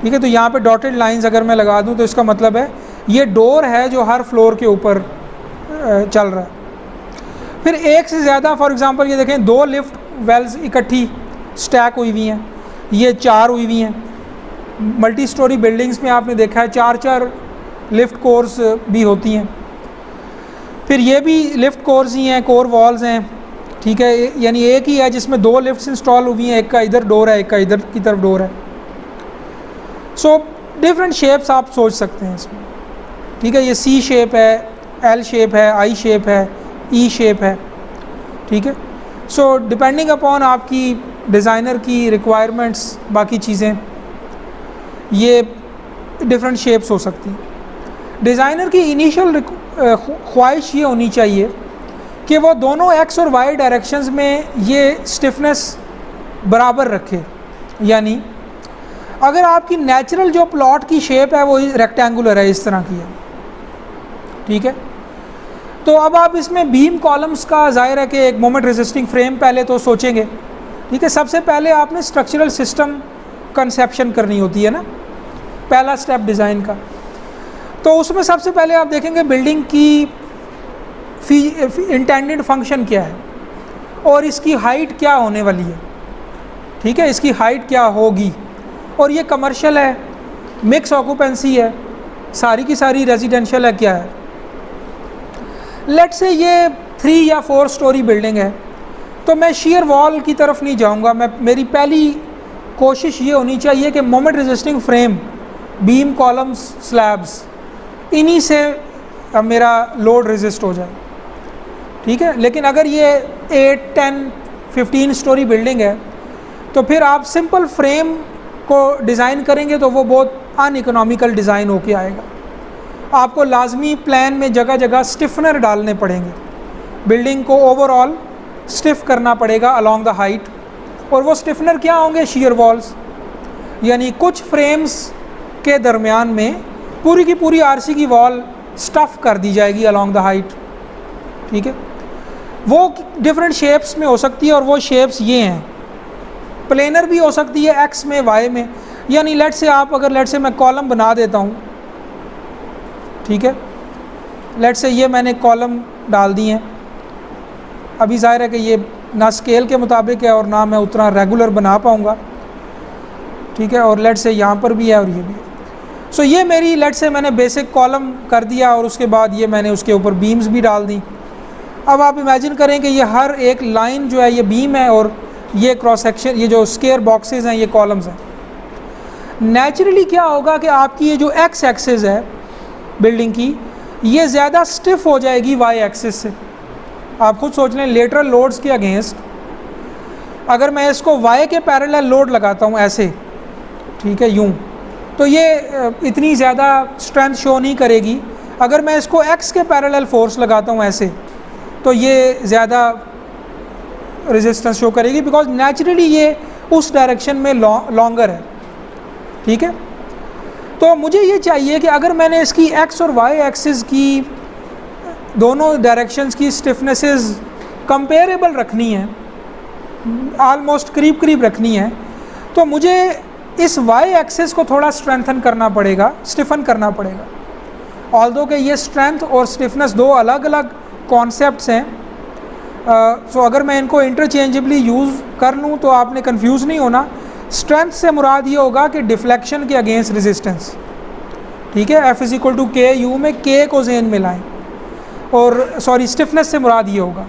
ठीक है। तो यहाँ पे डॉटेड लाइंस अगर मैं लगा दूँ तो इसका मतलब है ये डोर है जो हर फ्लोर के ऊपर चल रहा है। फिर एक से ज़्यादा, फॉर एग्जांपल ये देखें 2 लिफ्ट वेल्स इकट्ठी स्टैक हुई हुई हैं, ये 4 हुई हुई हैं। मल्टी स्टोरी बिल्डिंग्स में आपने देखा है 4-4 लिफ्ट कोर्स भी होती हैं। फिर ये भी लिफ्ट कोर्स ही हैं, कोर वॉल्स हैं, ठीक है। यानी एक ही है जिसमें 2 लिफ्ट्स इंस्टॉल हुई हैं, एक का इधर डोर है, एक का इधर की तरफ डोर है। सो डिफरेंट शेप्स आप सोच सकते हैं इसमें, ठीक है। ये सी शेप है, एल शेप है, आई शेप है, ई शेप है, ठीक है। सो डिपेंडिंग अपॉन आपकी डिज़ाइनर की रिक्वायरमेंट्स, बाकी चीज़ें, ये डिफरेंट शेप्स हो सकती हैं। डिज़ाइनर की इनिशियल ख्वाहिश ये होनी चाहिए कि वो दोनों एक्स और वाई डायरेक्शंस में ये स्टिफनेस बराबर रखे। यानी अगर आपकी नेचुरल जो प्लॉट की शेप है वो रेक्टेंगुलर है, इस तरह की है, ठीक है। तो अब आप इसमें बीम कॉलम्स का ज़ाहिर है कि एक मोमेंट रेजिस्टिंग फ्रेम पहले तो सोचेंगे, ठीक है। सबसे पहले आपने स्ट्रक्चरल सिस्टम कंसेप्शन करनी होती है ना, पहला स्टेप डिज़ाइन का। तो उसमें सबसे पहले आप देखेंगे बिल्डिंग की इंटेंडेड फंक्शन क्या है और इसकी हाइट क्या होने वाली है, ठीक है। इसकी हाइट क्या होगी, और ये कमर्शियल है, मिक्स ऑक्यूपेंसी है, सारी की सारी रेजिडेंशियल है, क्या है। लेट्स से ये 3 या 4 स्टोरी बिल्डिंग है, तो मैं शेयर वॉल की तरफ नहीं जाऊंगा। मेरी पहली कोशिश ये होनी चाहिए कि moment resisting frame, beam columns, slabs, इन्हीं से मेरा लोड रेजिस्ट हो जाए, ठीक है। लेकिन अगर ये 8, 10, 15 स्टोरी बिल्डिंग है तो फिर आप सिंपल फ्रेम को डिज़ाइन करेंगे तो वो बहुत अनइकोनॉमिकल डिज़ाइन होके आएगा। आपको लाजमी प्लान में जगह जगह स्टिफनर डालने पड़ेंगे, बिल्डिंग को ओवरऑल स्टिफ करना पड़ेगा अलोंग द हाइट। और वो स्टिफनर क्या होंगे, शेयर वॉल्स। यानी कुछ फ्रेम्स के दरमियान में पूरी की पूरी आरसी की वॉल स्टफ़ कर दी जाएगी अलोंग द हाइट, ठीक है। वो डिफरेंट शेप्स में हो सकती है, और वो शेप्स ये हैं। प्लेनर भी हो सकती है, एक्स में, वाई में। यानी लेट से आप अगर लेट से मैं कॉलम बना देता हूँ, ठीक है। लेट से ये मैंने कॉलम डाल दिए हैं। अभी ज़ाहिर है कि ये ना स्केल के मुताबिक है और ना मैं उतना रेगुलर बना पाऊँगा, ठीक है। और लेट से यहाँ पर भी है और ये भी है। सो ये मेरी लेट से मैंने बेसिक कॉलम कर दिया, और उसके बाद ये मैंने उसके ऊपर बीम्स भी डाल दी। अब आप इमेजिन करें कि ये हर एक लाइन जो है ये बीम है, और ये क्रॉस सेक्शन, ये जो स्क्वायर बॉक्सेस हैं ये कॉलम्स हैं। नेचुरली क्या होगा कि आपकी ये जो एक्स एक्सिस है बिल्डिंग की, ये ज़्यादा स्टिफ हो जाएगी वाई एक्सिस से। आप खुद सोच लें, लेटरल लोड्स के अगेंस्ट अगर मैं इसको वाई के पैरेलल लोड लगाता हूँ ऐसे, ठीक है, यूँ, तो ये इतनी ज़्यादा स्ट्रेंथ शो नहीं करेगी। अगर मैं इसको एक्स के पैरेलल फोर्स लगाता हूँ ऐसे, तो ये ज़्यादा रेजिस्टेंस शो करेगी, बिकॉज नेचुरली ये उस डायरेक्शन में लॉन्गर है, ठीक है। तो मुझे ये चाहिए कि अगर मैंने इसकी एक्स और वाई एक्सिस की दोनों डायरेक्शंस की स्टिफनेसेस कंपेरेबल रखनी है, ऑलमोस्ट करीब करीब रखनी है, तो मुझे इस वाई एक्सिस को थोड़ा स्ट्रेंथन करना पड़ेगा, स्टिफन करना पड़ेगा। ऑल्दो कि ये स्ट्रेंथ और स्टिफनेस दो अलग अलग कॉन्सेप्ट्स हैं, सो अगर मैं इनको इंटरचेंजेबली यूज़ कर लूँ तो आपने कंफ्यूज नहीं होना। स्ट्रेंथ से मुराद ये होगा कि डिफ्लेक्शन के अगेंस्ट रेजिस्टेंस, ठीक है। F इज़ इक्वल टू के यू में के को ज़हन में लाएँ। और सॉरी, स्टिफनेस से मुराद ये होगा,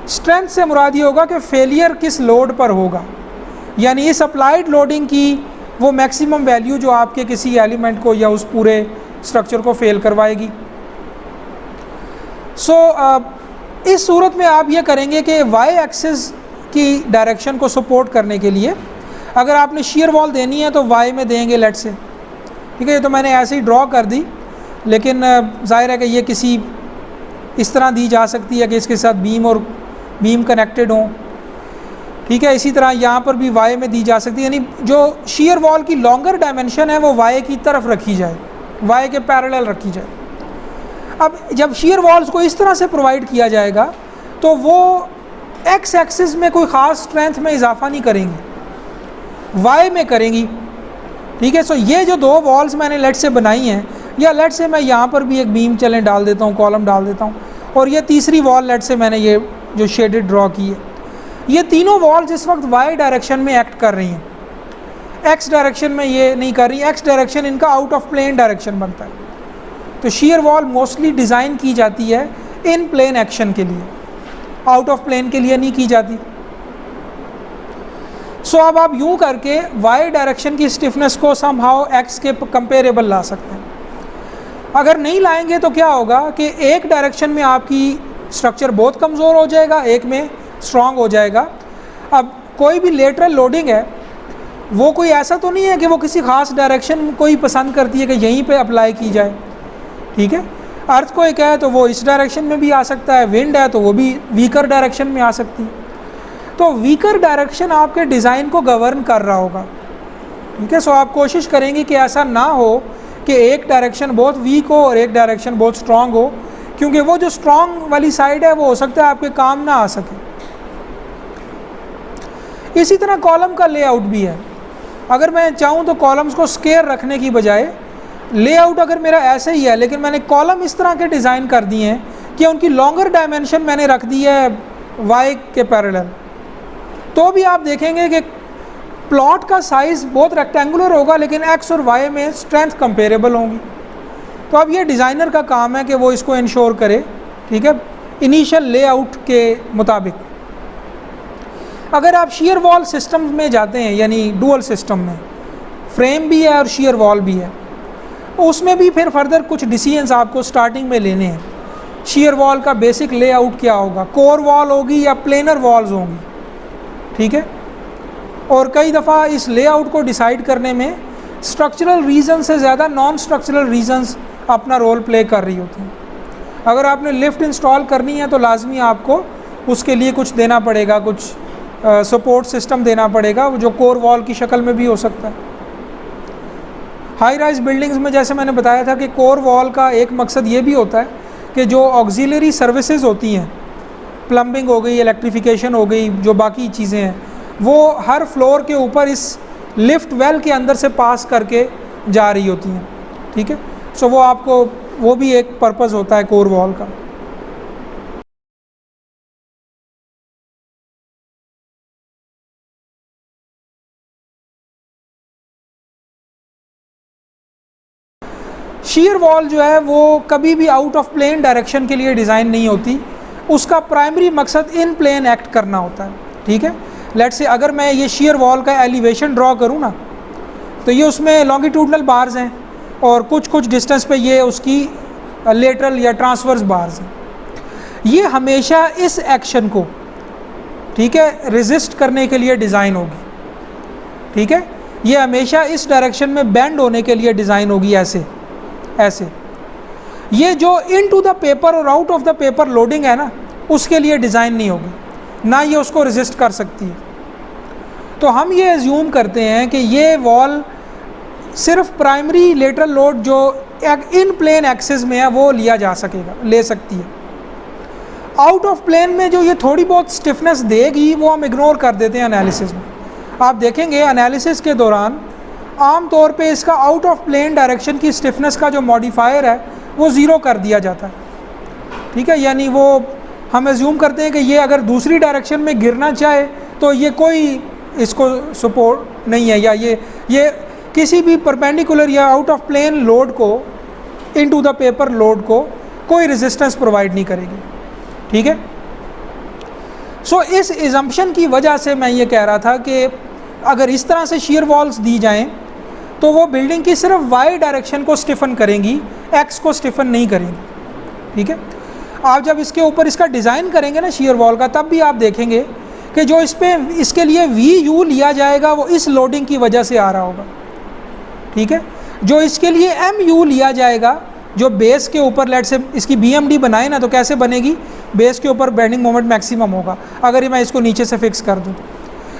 स्ट्रेंथ से मुराद ये होगा कि फेलियर किस लोड पर होगा। यानी इस अप्लाइड लोडिंग की वो मैक्सिमम वैल्यू जो आपके किसी एलिमेंट को या उस पूरे स्ट्रक्चर को फेल करवाएगी। इस सूरत में आप ये करेंगे कि वाई एक्सिस की डायरेक्शन को सपोर्ट करने के लिए अगर आपने शीयर वॉल देनी है तो वाई में देंगे लेट से, ठीक है। ये तो मैंने ऐसे ही ड्रॉ कर दी, लेकिन जाहिर है कि ये किसी इस तरह दी जा सकती है कि इसके साथ बीम और बीम कनेक्टेड हों, ठीक है। इसी तरह यहाँ पर भी वाई में दी जा सकती है, यानी जो शीयर वॉल की लॉन्गर डायमेंशन है वो वाई की तरफ रखी जाए, वाई के पैरेलल रखी जाए। अब जब शीयर वॉल्स को इस तरह से प्रोवाइड किया जाएगा तो वो एक्स एक्सिस में कोई ख़ास स्ट्रेंथ में इजाफा नहीं करेंगी, वाई में करेंगी, ठीक है। सो ये जो दो वॉल्स मैंने लेट से बनाई हैं, या लेट से मैं यहाँ पर भी एक बीम चलें डाल देता हूँ, कॉलम डाल देता हूँ, और ये तीसरी वॉल लेट से मैंने ये जो शेडेड ड्रॉ की है, ये तीनों वॉल्स इस वक्त वाई डायरेक्शन में एक्ट कर रही हैं, एक्स डायरेक्शन में ये नहीं कर रही। एक्स डायरेक्शन इनका आउट ऑफ प्लेन डायरेक्शन बनता है। तो शीयर वॉल मोस्टली डिज़ाइन की जाती है इन प्लेन एक्शन के लिए, आउट ऑफ प्लेन के लिए नहीं की जाती। अब आप यूं करके वाई डायरेक्शन की स्टिफनेस को समहाउ एक्स के कंपेरेबल ला सकते हैं। अगर नहीं लाएंगे तो क्या होगा कि एक डायरेक्शन में आपकी स्ट्रक्चर बहुत कमज़ोर हो जाएगा, एक में स्ट्रांग हो जाएगा। अब कोई भी लेटरल लोडिंग है वो कोई ऐसा तो नहीं है कि वो किसी ख़ास डायरेक्शन को ही पसंद करती है कि यहीं पे अप्लाई की जाए, ठीक है। अर्थ को एक है तो वो इस डायरेक्शन में भी आ सकता है, विंड है तो वो भी वीकर डायरेक्शन में आ सकती है। तो वीकर डायरेक्शन आपके डिज़ाइन को गवर्न कर रहा होगा, ठीक है। आप कोशिश करेंगे कि ऐसा ना हो कि एक डायरेक्शन बहुत वीक हो और एक डायरेक्शन बहुत स्ट्रांग हो, क्योंकि वो जो स्ट्रांग वाली साइड है वो हो सकता है आपके काम ना आ सके। इसी तरह कॉलम का लेआउट भी है। अगर मैं चाहूँ तो कॉलम्स को स्क्वायर रखने की बजाय लेआउट अगर मेरा ऐसे ही है, लेकिन मैंने कॉलम इस तरह के डिज़ाइन कर दिए हैं कि उनकी लॉन्गर डायमेंशन मैंने रख दी है वाई के पैरेलल, तो भी आप देखेंगे कि प्लॉट का साइज़ बहुत रेक्टेंगुलर होगा लेकिन एक्स और वाई में स्ट्रेंथ कंपेरेबल होंगी। तो अब ये डिज़ाइनर का काम है कि वो इसको इंश्योर करे, ठीक है, इनिशियल लेआउट के मुताबिक। अगर आप शीयर वॉल सिस्टम में जाते हैं, यानी डुअल सिस्टम में फ्रेम भी है और शीयर वॉल भी है, उसमें भी फिर फर्दर कुछ डिसीजंस आपको स्टार्टिंग में लेने हैं। शीयर वॉल का बेसिक लेआउट क्या होगा, कोर वॉल होगी या प्लेनर वॉल्स होंगी, ठीक है। और कई दफ़ा इस लेआउट को डिसाइड करने में स्ट्रक्चरल रीज़न से ज़्यादा नॉन स्ट्रक्चरल रीज़न्स अपना रोल प्ले कर रही होती हैं। अगर आपने लिफ्ट इंस्टॉल करनी है तो लाजमी आपको उसके लिए कुछ देना पड़ेगा, कुछ सपोर्ट सिस्टम देना पड़ेगा, जो कोर वॉल की शक्ल में भी हो सकता है। हाई राइज बिल्डिंग्स में जैसे मैंने बताया था कि कोर वॉल का एक मकसद ये भी होता है कि जो ऑक्सिलरी सर्विसेज होती हैं, प्लम्बिंग हो गई, इलेक्ट्रिफिकेशन हो गई, जो बाकी चीज़ें हैं, वो हर फ्लोर के ऊपर इस लिफ्ट वेल के अंदर से पास करके जा रही होती हैं, ठीक है। वो आपको, वो भी एक पर्पज़ होता है कोर वॉल का। शीयर वॉल जो है वो कभी भी आउट ऑफ प्लेन डायरेक्शन के लिए डिज़ाइन नहीं होती, उसका प्राइमरी मकसद इन प्लेन एक्ट करना होता है, ठीक है। लेट्स से अगर मैं ये शीयर वॉल का एलिवेशन ड्रॉ करूँ ना, तो ये उसमें लॉन्गिट्यूडनल बार्स हैं और कुछ कुछ डिस्टेंस पे ये उसकी लेटरल या ट्रांसवर्स बार्स हैं। ये हमेशा इस एक्शन को, ठीक है, रेजिस्ट करने के लिए डिज़ाइन होगी, ठीक है। ये हमेशा इस डायरेक्शन में बेंड होने के लिए डिज़ाइन होगी, ऐसे ऐसे। ये जो इन टू द पेपर और out of the paper loading है ना, उसके लिए डिज़ाइन नहीं होगी, ना ये उसको रेजिस्ट कर सकती है। तो हम ये एज्यूम करते हैं कि ये वॉल सिर्फ प्राइमरी लेटरल लोड जो इन प्लेन एक्सिस में है वो लिया जा सकेगा, ले सकती है। आउट ऑफ प्लेन में जो ये थोड़ी बहुत स्टिफनेस देगी वो हम इग्नोर कर देते हैं एनालिसिस में। आप देखेंगे एनालिसिस के दौरान आम तौर पे इसका आउट ऑफ प्लेन डायरेक्शन की स्टिफनेस का जो मॉडिफायर है वो ज़ीरो कर दिया जाता है, ठीक है। यानी वो हम एज्यूम करते हैं कि ये अगर दूसरी डायरेक्शन में गिरना चाहे तो ये कोई इसको सपोर्ट नहीं है, या ये किसी भी परपेंडिकुलर या आउट ऑफ प्लेन लोड को, इनटू द पेपर लोड को कोई रेजिस्टेंस प्रोवाइड नहीं करेगी, ठीक है। इस एजम्पशन की वजह से मैं ये कह रहा था कि अगर इस तरह से शीयर वॉल्स दी जाएं तो वो बिल्डिंग की सिर्फ वाई डायरेक्शन को स्टिफन करेंगी, एक्स को स्टिफन नहीं करेंगी। ठीक है, आप जब इसके ऊपर इसका डिज़ाइन करेंगे ना शियर वॉल का, तब भी आप देखेंगे कि जो इस पे इसके लिए वी यू लिया जाएगा वो इस लोडिंग की वजह से आ रहा होगा। ठीक है, जो इसके लिए एम यू लिया जाएगा, जो बेस के ऊपर लेट से इसकी BMD बनाए ना, तो कैसे बनेगी, बेस के ऊपर बेंडिंग मोमेंट मैक्सिमम होगा अगर मैं इसको नीचे से फिक्स कर दूँ।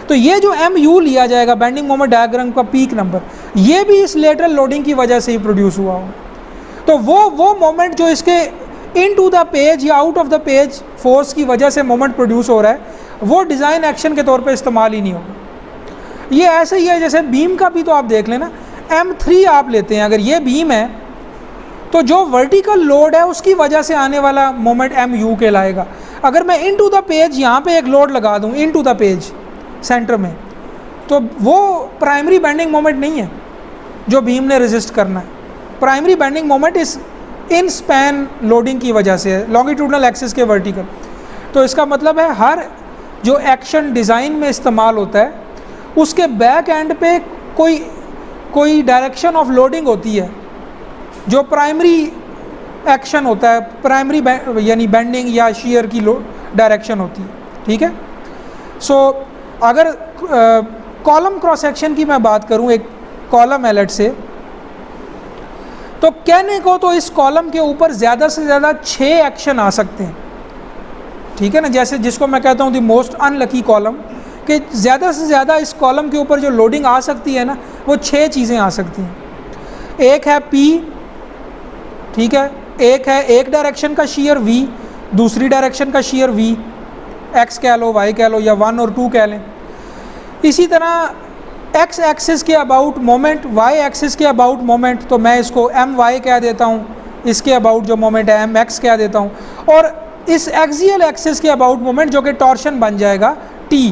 तो ये जो MU लिया जाएगा, बेंडिंग मोमेंट डायग्राम का पीक नंबर, ये भी इस लेटरल लोडिंग की वजह से ही प्रोड्यूस हुआ होगा। तो वो मोमेंट जो इसके इन टू द पेज या out of the page force की वजह से मोमेंट प्रोड्यूस हो रहा है, वो डिज़ाइन एक्शन के तौर पे इस्तेमाल ही नहीं होगा। ये ऐसे ही है जैसे बीम का भी, तो आप देख लेना M3 आप लेते हैं, अगर ये बीम है तो जो वर्टिकल लोड है उसकी वजह से आने वाला मोमेंट MU कहलाएगा। अगर मैं इन टू द पेज यहाँ पे एक लोड लगा दूँ इन टू द पेज सेंटर में, तो वो प्राइमरी बेंडिंग मोमेंट नहीं है जो बीम ने रेजिस्ट करना है। प्राइमरी बेंडिंग मोमेंट इस इन स्पैन लोडिंग की वजह से है, लॉन्गिट्यूडनल एक्सिस के वर्टिकल। तो इसका मतलब है हर जो एक्शन डिज़ाइन में इस्तेमाल होता है उसके बैक एंड पे कोई डायरेक्शन ऑफ लोडिंग होती है जो प्राइमरी एक्शन होता है, प्राइमरी यानी बेंडिंग या शियर की डायरेक्शन होती है। ठीक है, सो अगर कॉलम क्रॉस सेक्शन की मैं बात करूं, एक कॉलम है लेट से, तो कहने को तो इस कॉलम के ऊपर ज़्यादा से ज़्यादा 6 एक्शन आ सकते हैं। ठीक है ना, जैसे जिसको मैं कहता हूँ द मोस्ट अनलकी कॉलम, कि ज़्यादा से ज़्यादा इस कॉलम के ऊपर जो लोडिंग आ सकती है ना, वो 6 चीज़ें आ सकती हैं। एक है P, ठीक है, एक है एक डायरेक्शन का शियर V, दूसरी डायरेक्शन का शियर V, X कह लो, Y कह लो, या 1 और 2 कह लें। इसी तरह X एक्सिस के अबाउट मोमेंट, Y एक्सिस के अबाउट मोमेंट, तो मैं इसको My कह देता हूँ, इसके अबाउट जो मोमेंट है Mx कह देता हूँ, और इस एक्सियल एक्सिस के अबाउट मोमेंट जो कि टॉर्शन बन जाएगा T।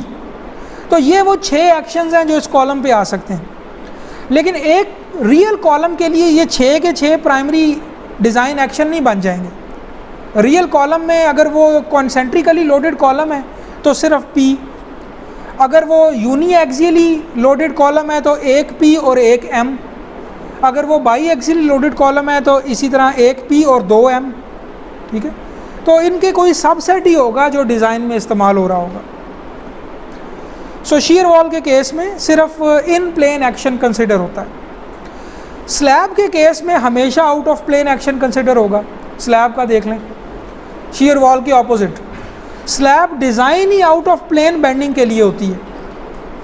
तो ये वो 6 एक्शंस हैं जो इस कॉलम पे आ सकते हैं। लेकिन एक रियल कॉलम के लिए ये 6 के 6 प्राइमरी डिज़ाइन एक्शन नहीं बन जाएंगे। रियल कॉलम में अगर वो कॉन्सेंट्रिकली लोडेड कॉलम है तो सिर्फ P, अगर वो यूनी एक्सियली लोडेड कॉलम है तो एक P और एक M, अगर वो बाई एक्सियली लोडेड कॉलम है तो इसी तरह एक P और 2 M। ठीक है, तो इनके कोई सबसेट ही होगा जो डिज़ाइन में इस्तेमाल हो रहा होगा। सो शियर वॉल के केस में सिर्फ इन प्लेन एक्शन कंसिडर होता है। स्लैब के केस में हमेशा out of plane action consider होगा। स्लैब का देख लें, शियर वॉल के ऑपोजिट, स्लैब डिज़ाइन ही आउट ऑफ प्लेन बेंडिंग के लिए होती है,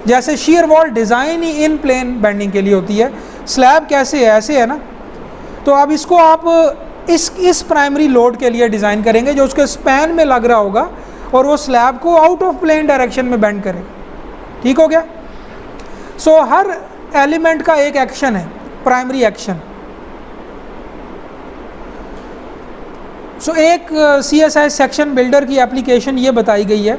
जैसे शियर वॉल डिज़ाइन ही इन प्लेन बेंडिंग के लिए होती है। स्लैब कैसे है, ऐसे है ना, तो अब इसको आप इस प्राइमरी लोड के लिए डिज़ाइन करेंगे जो उसके स्पैन में लग रहा होगा और वो स्लैब को आउट ऑफ प्लेन डायरेक्शन में बेंड करेगा। ठीक हो गया। सो हर एलिमेंट का एक एक्शन है, प्राइमरी एक्शन। सो एक CSI सेक्शन बिल्डर की एप्लीकेशन ये बताई गई है।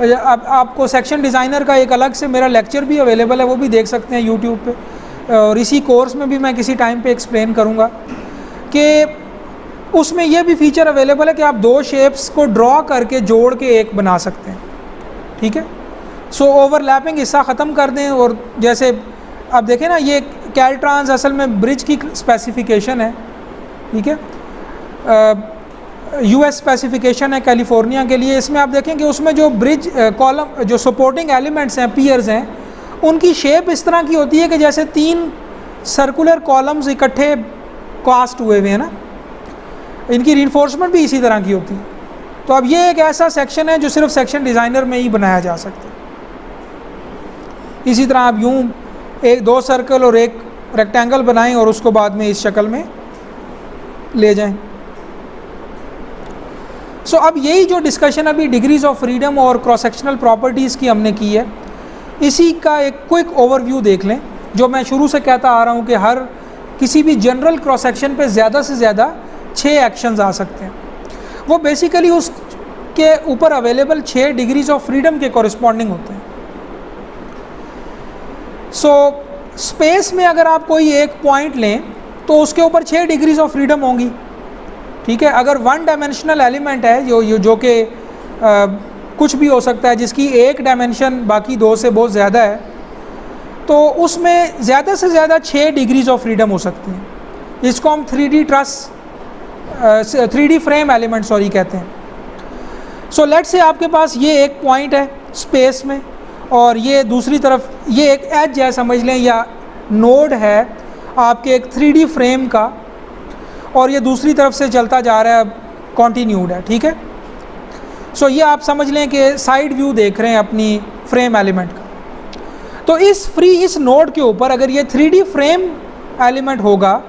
अब आपको सेक्शन डिज़ाइनर का एक अलग से मेरा लेक्चर भी अवेलेबल है, वो भी देख सकते हैं यूट्यूब पे, और इसी कोर्स में भी मैं किसी टाइम पे एक्सप्लेन करूँगा कि उसमें यह भी फीचर अवेलेबल है कि आप 2 शेप्स को ड्रॉ करके जोड़ के एक बना सकते हैं। ठीक है, सो ओवरलैपिंग हिस्सा ख़त्म कर दें, और जैसे आप देखें ना, ये कैलट्रांस असल में ब्रिज की स्पेसिफिकेशन है। ठीक है, US स्पेसिफिकेशन है कैलिफोर्निया के लिए। इसमें आप देखें कि उसमें जो ब्रिज कॉलम, जो सपोर्टिंग एलिमेंट्स हैं, पियर्स हैं, उनकी शेप इस तरह की होती है कि जैसे 3 सर्कुलर कॉलम्स इकट्ठे कास्ट हुए हुए हैं ना, इनकी रीइंफोर्समेंट भी इसी तरह की होती है। तो अब ये एक ऐसा सेक्शन है जो सिर्फ सेक्शन डिज़ाइनर में ही बनाया जा सकता है। इसी तरह आप यूँ 2 सर्कल और एक रेक्टेंगल बनाएं और उसको बाद में इस शक्ल में ले जाएं। सो अब यही जो डिस्कशन अभी डिग्रीज ऑफ फ्रीडम और क्रॉस सेक्शनल प्रॉपर्टीज़ की हमने की है, इसी का एक क्विक ओवरव्यू देख लें। जो मैं शुरू से कहता आ रहा हूँ कि हर किसी भी जनरल क्रॉस सेक्शन पे ज़्यादा से ज़्यादा 6 एक्शंस आ सकते हैं। वो बेसिकली उसके ऊपर अवेलेबल 6 डिग्रीज ऑफ फ्रीडम के कॉरस्पॉन्डिंग होते हैं। सो स्पेस में अगर आप कोई एक पॉइंट लें तो उसके ऊपर 6 डिग्रीज ऑफ फ्रीडम होंगी। ठीक है, अगर 1 डायमेंशनल एलिमेंट है जो कि कुछ भी हो सकता है, जिसकी एक डायमेंशन बाकी 2 से बहुत ज़्यादा है, तो उसमें ज़्यादा से ज़्यादा 6 डिग्रीज ऑफ फ्रीडम हो सकती हैं। इसको हम 3D फ्रेम एलिमेंट कहते हैं। सो लेट्स से आपके पास ये एक पॉइंट है स्पेस में, और ये दूसरी तरफ ये एक एज है समझ लें, या नोड है आपके एक 3D फ्रेम का, और ये दूसरी तरफ से चलता जा रहा है, कॉन्टीन्यूड है, ठीक है। सो ये आप समझ लें कि साइड व्यू देख रहे हैं अपनी फ्रेम एलिमेंट का। तो इस नोड के ऊपर अगर ये 3D फ्रेम एलिमेंट होगा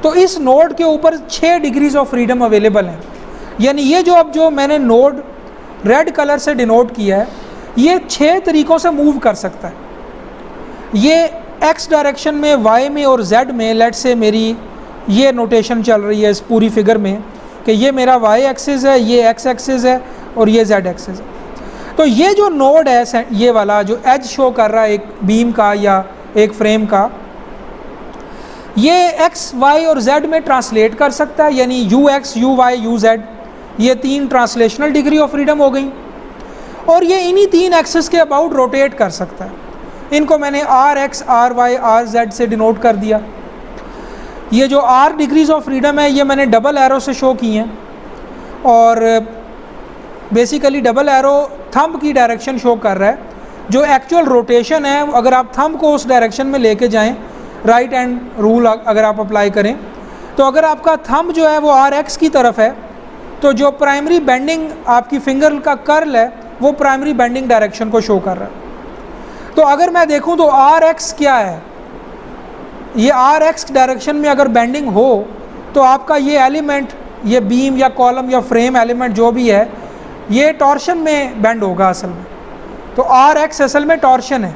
तो इस नोड के ऊपर 6 डिग्रीज ऑफ फ्रीडम अवेलेबल हैं। यानी ये जो मैंने नोड रेड कलर से डिनोट किया है, ये 6 तरीक़ों से मूव कर सकता है। ये एक्स डायरेक्शन में, वाई में और जेड में, लेट से मेरी ये नोटेशन चल रही है इस पूरी फिगर में कि ये मेरा वाई एक्सिस है, ये एक्स एक्सिस है और ये जेड एक्सिस है। तो ये जो नोड है, ये वाला जो एज शो कर रहा है एक बीम का या एक फ्रेम का, ये एक्स वाई और जेड में ट्रांसलेट कर सकता है, यानी you x you why you Z, ये 3 ट्रांसलेशनल डिग्री ऑफ फ्रीडम हो गई। और ये इन्हीं 3 एक्सिस के अबाउट रोटेट कर सकता है। इनको मैंने R X R Y R Z से डिनोट कर दिया। ये जो आर डिग्रीज ऑफ फ्रीडम है ये मैंने डबल एरो से शो की हैं, और बेसिकली डबल एरो थंब की डायरेक्शन शो कर रहा है। जो एक्चुअल रोटेशन है, अगर आप थंब को उस डायरेक्शन में लेके जाएं, राइट हैंड रूल अगर आप अप्लाई करें, तो अगर आपका थंब जो है वो आर एक्स की तरफ है, तो जो प्राइमरी बेंडिंग आपकी फिंगर का कर्ल है वो प्राइमरी बेंडिंग डायरेक्शन को शो कर रहा है। तो अगर मैं देखूं तो आर एक्स क्या है, ये आर एक्स डायरेक्शन में अगर बेंडिंग हो तो आपका ये एलिमेंट, ये बीम या कॉलम या फ्रेम एलिमेंट जो भी है, ये टॉर्शन में बेंड होगा असल में। तो आर एक्स असल में टॉर्शन है।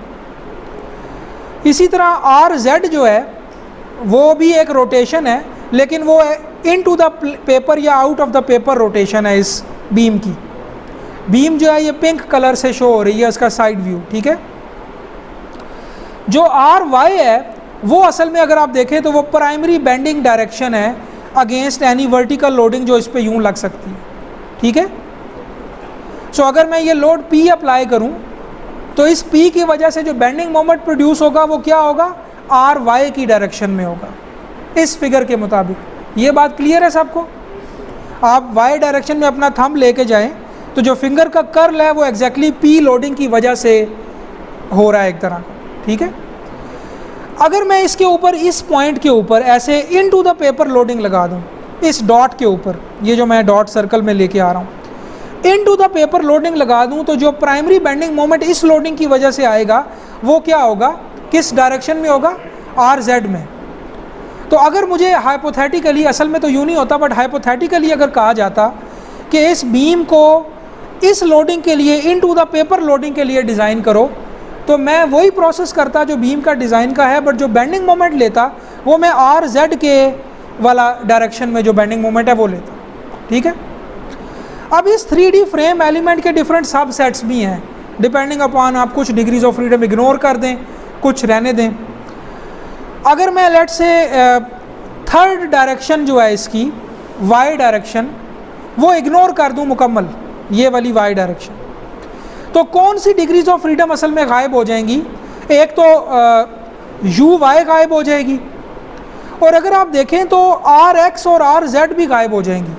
इसी तरह आर जेड जो है वो भी एक रोटेशन है, लेकिन वो इन टू द पेपर या out of the paper rotation है इस बीम की। बीम जो है ये पिंक कलर से शो हो रही है, इसका साइड व्यू, ठीक है। जो आर वाई है वो असल में अगर आप देखें तो वो प्राइमरी बेंडिंग डायरेक्शन है अगेंस्ट एनी वर्टिकल लोडिंग जो इस पे यूं लग सकती है, ठीक है। सो अगर मैं ये लोड P अप्लाई करूं तो इस P की वजह से जो बेंडिंग मोमेंट प्रोड्यूस होगा वो क्या होगा, आर वाई की डायरेक्शन में होगा इस फिगर के मुताबिक। ये बात क्लियर है सबको? आप वाई डायरेक्शन में अपना थंब लेके जाएं तो जो फिंगर का कर्ल है वो एग्जैक्टली P लोडिंग की वजह से हो रहा है एक तरह का, ठीक है। अगर मैं इसके ऊपर, इस पॉइंट के ऊपर ऐसे इन टू द पेपर लोडिंग लगा दूं, इस डॉट के ऊपर, ये जो मैं डॉट सर्कल में लेके आ रहा हूँ, इन टू द पेपर लोडिंग लगा दूं, तो जो प्राइमरी बेंडिंग मोमेंट इस लोडिंग की वजह से आएगा वो क्या होगा, किस डायरेक्शन में होगा, आर जेड में। तो अगर मुझे हाइपोथेटिकली, असल में तो यूँ नहीं होता, बट हाइपोथेटिकली अगर कहा जाता कि इस बीम को इस लोडिंग के लिए, इन टू द पेपर लोडिंग के लिए डिज़ाइन करो, तो मैं वही प्रोसेस करता जो बीम का डिज़ाइन का है, बट जो बेंडिंग मोमेंट लेता वो मैं आर जेड के वाला डायरेक्शन में जो बेंडिंग मोमेंट है वो लेता, ठीक है। अब इस 3D फ्रेम एलिमेंट के डिफरेंट सब सेट्स भी हैं, डिपेंडिंग अपॉन आप कुछ डिग्रीज ऑफ फ्रीडम इग्नोर कर दें, कुछ रहने दें। अगर मैं लेट से थर्ड डायरेक्शन जो है इसकी, वाई डायरेक्शन, वो इग्नोर कर दूं मुकम्मल, ये वाली वाई डायरेक्शन, तो कौन सी डिग्रीज ऑफ फ्रीडम असल में गायब हो जाएंगी? एक तो यू वाई गायब हो जाएगी, और अगर आप देखें तो आर एक्स और आर जेड भी गायब हो जाएंगी,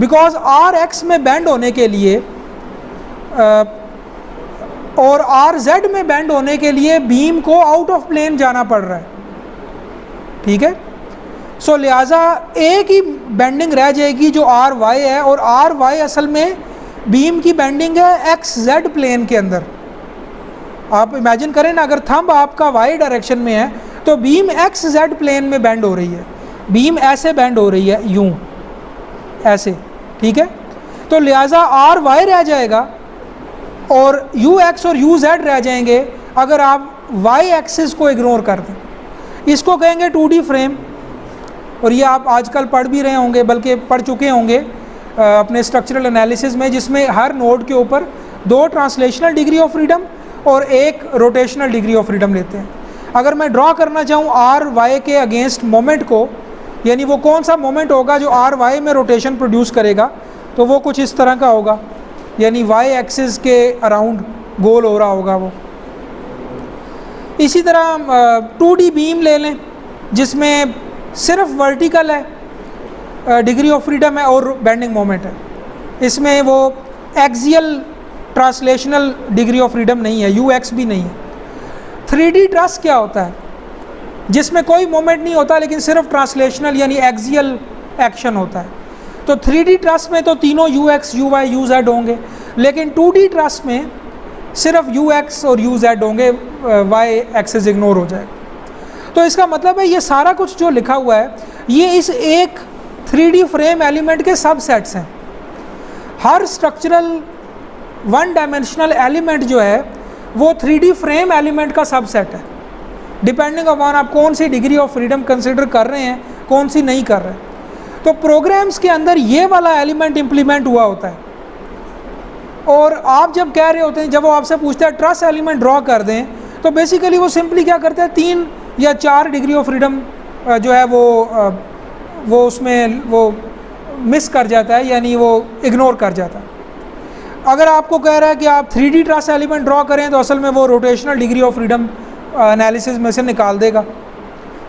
बिकॉज आर एक्स में बेंड होने के लिए और आर जेड में बेंड होने के लिए बीम को आउट ऑफ प्लेन जाना पड़ रहा है, ठीक है। सो लिहाजा एक ही बेंडिंग रह जाएगी जो आर वाई है, और आर वाई असल में बीम की बेंडिंग है एक्स जेड प्लेन के अंदर। आप इमेजिन करें ना, अगर थंब आपका वाई डायरेक्शन में है तो बीम एक्स जेड प्लेन में बेंड हो रही है, बीम ऐसे बेंड हो रही है, यूं ऐसे, ठीक है। तो लिहाजा आर वाई रह जाएगा और यू एक्स और यू जेड रह जाएंगे अगर आप वाई एक्सिस को इग्नोर कर दें। इसको कहेंगे 2D फ्रेम, और ये आप आजकल पढ़ भी रहे होंगे, बल्कि पढ़ चुके होंगे अपने स्ट्रक्चरल एनालिसिस में, जिसमें हर नोड के ऊपर 2 ट्रांसलेशनल डिग्री ऑफ फ्रीडम और 1 रोटेशनल डिग्री ऑफ फ्रीडम लेते हैं। अगर मैं ड्रॉ करना चाहूँ आर वाई के अगेंस्ट मोमेंट को, यानी वो कौन सा मोमेंट होगा जो आर वाई में रोटेशन प्रोड्यूस करेगा, तो वो कुछ इस तरह का होगा, यानी वाई एक्सिस के अराउंड गोल हो रहा होगा वो। इसी तरह 2D बीम ले लें जिसमें सिर्फ वर्टिकल है, डिग्री ऑफ फ्रीडम है और बेंडिंग मोमेंट है, इसमें वो axial translational degree of freedom नहीं है, UX भी नहीं है। 3D ट्रस क्या होता है, जिसमें कोई मोमेंट नहीं होता लेकिन सिर्फ ट्रांसलेशनल यानी एक्सियल एक्शन होता है। तो 3D ट्रस में तो तीनों UX, UY, UZ होंगे, लेकिन 2D ट्रस में सिर्फ UX और UZ होंगे, Y एक्सिस इग्नोर हो जाएगा। तो इसका मतलब है ये सारा कुछ जो लिखा हुआ है ये इस एक 3D फ्रेम एलिमेंट के सबसेट्स हैं। हर स्ट्रक्चरल वन डायमेंशनल एलिमेंट जो है वो 3D फ्रेम एलिमेंट का सबसेट है, डिपेंडिंग अपॉन आप कौन सी डिग्री ऑफ फ्रीडम कंसिडर कर रहे हैं, कौन सी नहीं कर रहे हैं। तो प्रोग्राम्स के अंदर ये वाला एलिमेंट इंप्लीमेंट हुआ होता है, और आप जब कह रहे होते हैं, जब वो आपसे पूछता है ट्रस एलिमेंट ड्रॉ कर दें, तो बेसिकली वो सिंपली क्या करता है 3 या 4 डिग्री ऑफ फ्रीडम जो है वो उसमें वो मिस कर जाता है, यानी वो इग्नोर कर जाता है। अगर आपको कह रहा है कि आप 3D ट्रस एलिमेंट ड्रॉ करें तो असल में वो rotational degree of freedom analysis में से निकाल देगा,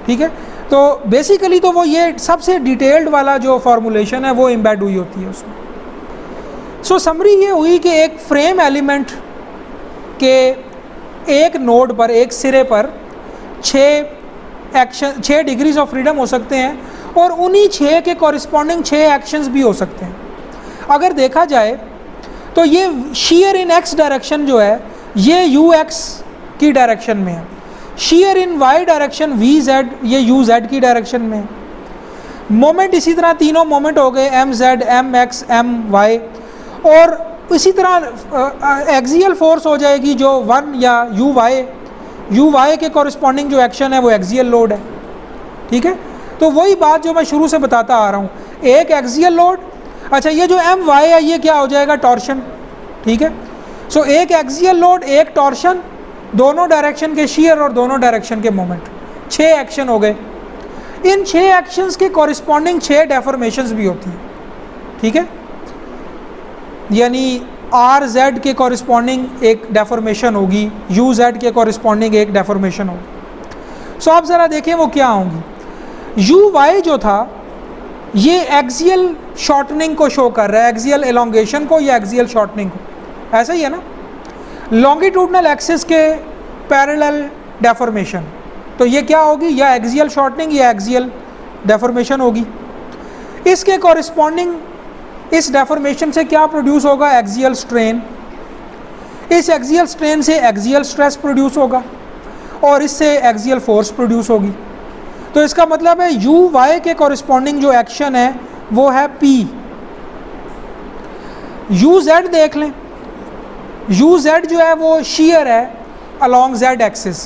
ठीक है। तो बेसिकली तो वो ये सबसे डिटेल्ड वाला जो फॉर्मूलेशन है वो एम्बेड हुई होती है उसमें। सो समरी ये हुई कि एक फ्रेम एलिमेंट के एक नोड पर, एक सिरे पर 6 डिग्रीज ऑफ फ्रीडम हो सकते हैं, और उन्हीं 6 के कॉरिस्पॉन्डिंग 6 एक्शंस भी हो सकते हैं। अगर देखा जाए तो ये शीयर इन x डायरेक्शन जो है ये UX की डायरेक्शन में है, शीयर इन y डायरेक्शन VZ ये UZ की डायरेक्शन में है। मोमेंट इसी तरह तीनों मोमेंट हो गए MZ, MX, MY, और इसी तरह एक्सियल फोर्स हो जाएगी जो 1 या UY के कॉरिस्पॉन्डिंग जो एक्शन है वो एक्सियल लोड है, ठीक है। तो वही बात जो मैं शुरू से बताता आ रहा हूँ, एक एक्सियल लोड, अच्छा ये जो MY है ये क्या हो जाएगा टॉर्शन, ठीक है। सो एक एक्सियल लोड, एक टॉर्शन, दोनों डायरेक्शन के शीयर और दोनों डायरेक्शन के मोमेंट, 6 एक्शन हो गए। इन 6 एक्शंस के कॉरिस्पॉन्डिंग 6 डेफॉर्मेशंस भी होती हैं, ठीक है, यानी RZ के कॉरिस्पॉन्डिंग एक डेफॉर्मेशन होगी, UZ के कॉरिस्पॉन्डिंग एक डेफॉर्मेशन होगी। सो आप ज़रा देखें वो क्या होंगी। UY जो था ये एक्सियल शॉर्टनिंग को शो कर रहा है, एक्सियल एलोंगेशन को या एक्सियल शॉर्टनिंग को, ऐसा ही है ना। लॉन्गिट्यूडनल एक्सिस के पैरेलल डेफॉर्मेशन, तो ये क्या होगी, या एक्सियल शॉर्टनिंग या एक्सियल डेफॉर्मेशन होगी। इसके कॉरिस्पॉन्डिंग इस डेफॉर्मेशन से क्या प्रोड्यूस होगा, एक्सियल स्ट्रेन। इस एक्सियल स्ट्रेन से एक्सियल स्ट्रेस प्रोड्यूस होगा और इससे एक्सियल फोर्स प्रोड्यूस होगी। तो इसका मतलब है UY के कॉरिस्पॉन्डिंग जो एक्शन है वो है P। UZ देख लें, UZ जो है वो शीयर है अलोंग Z एक्सिस,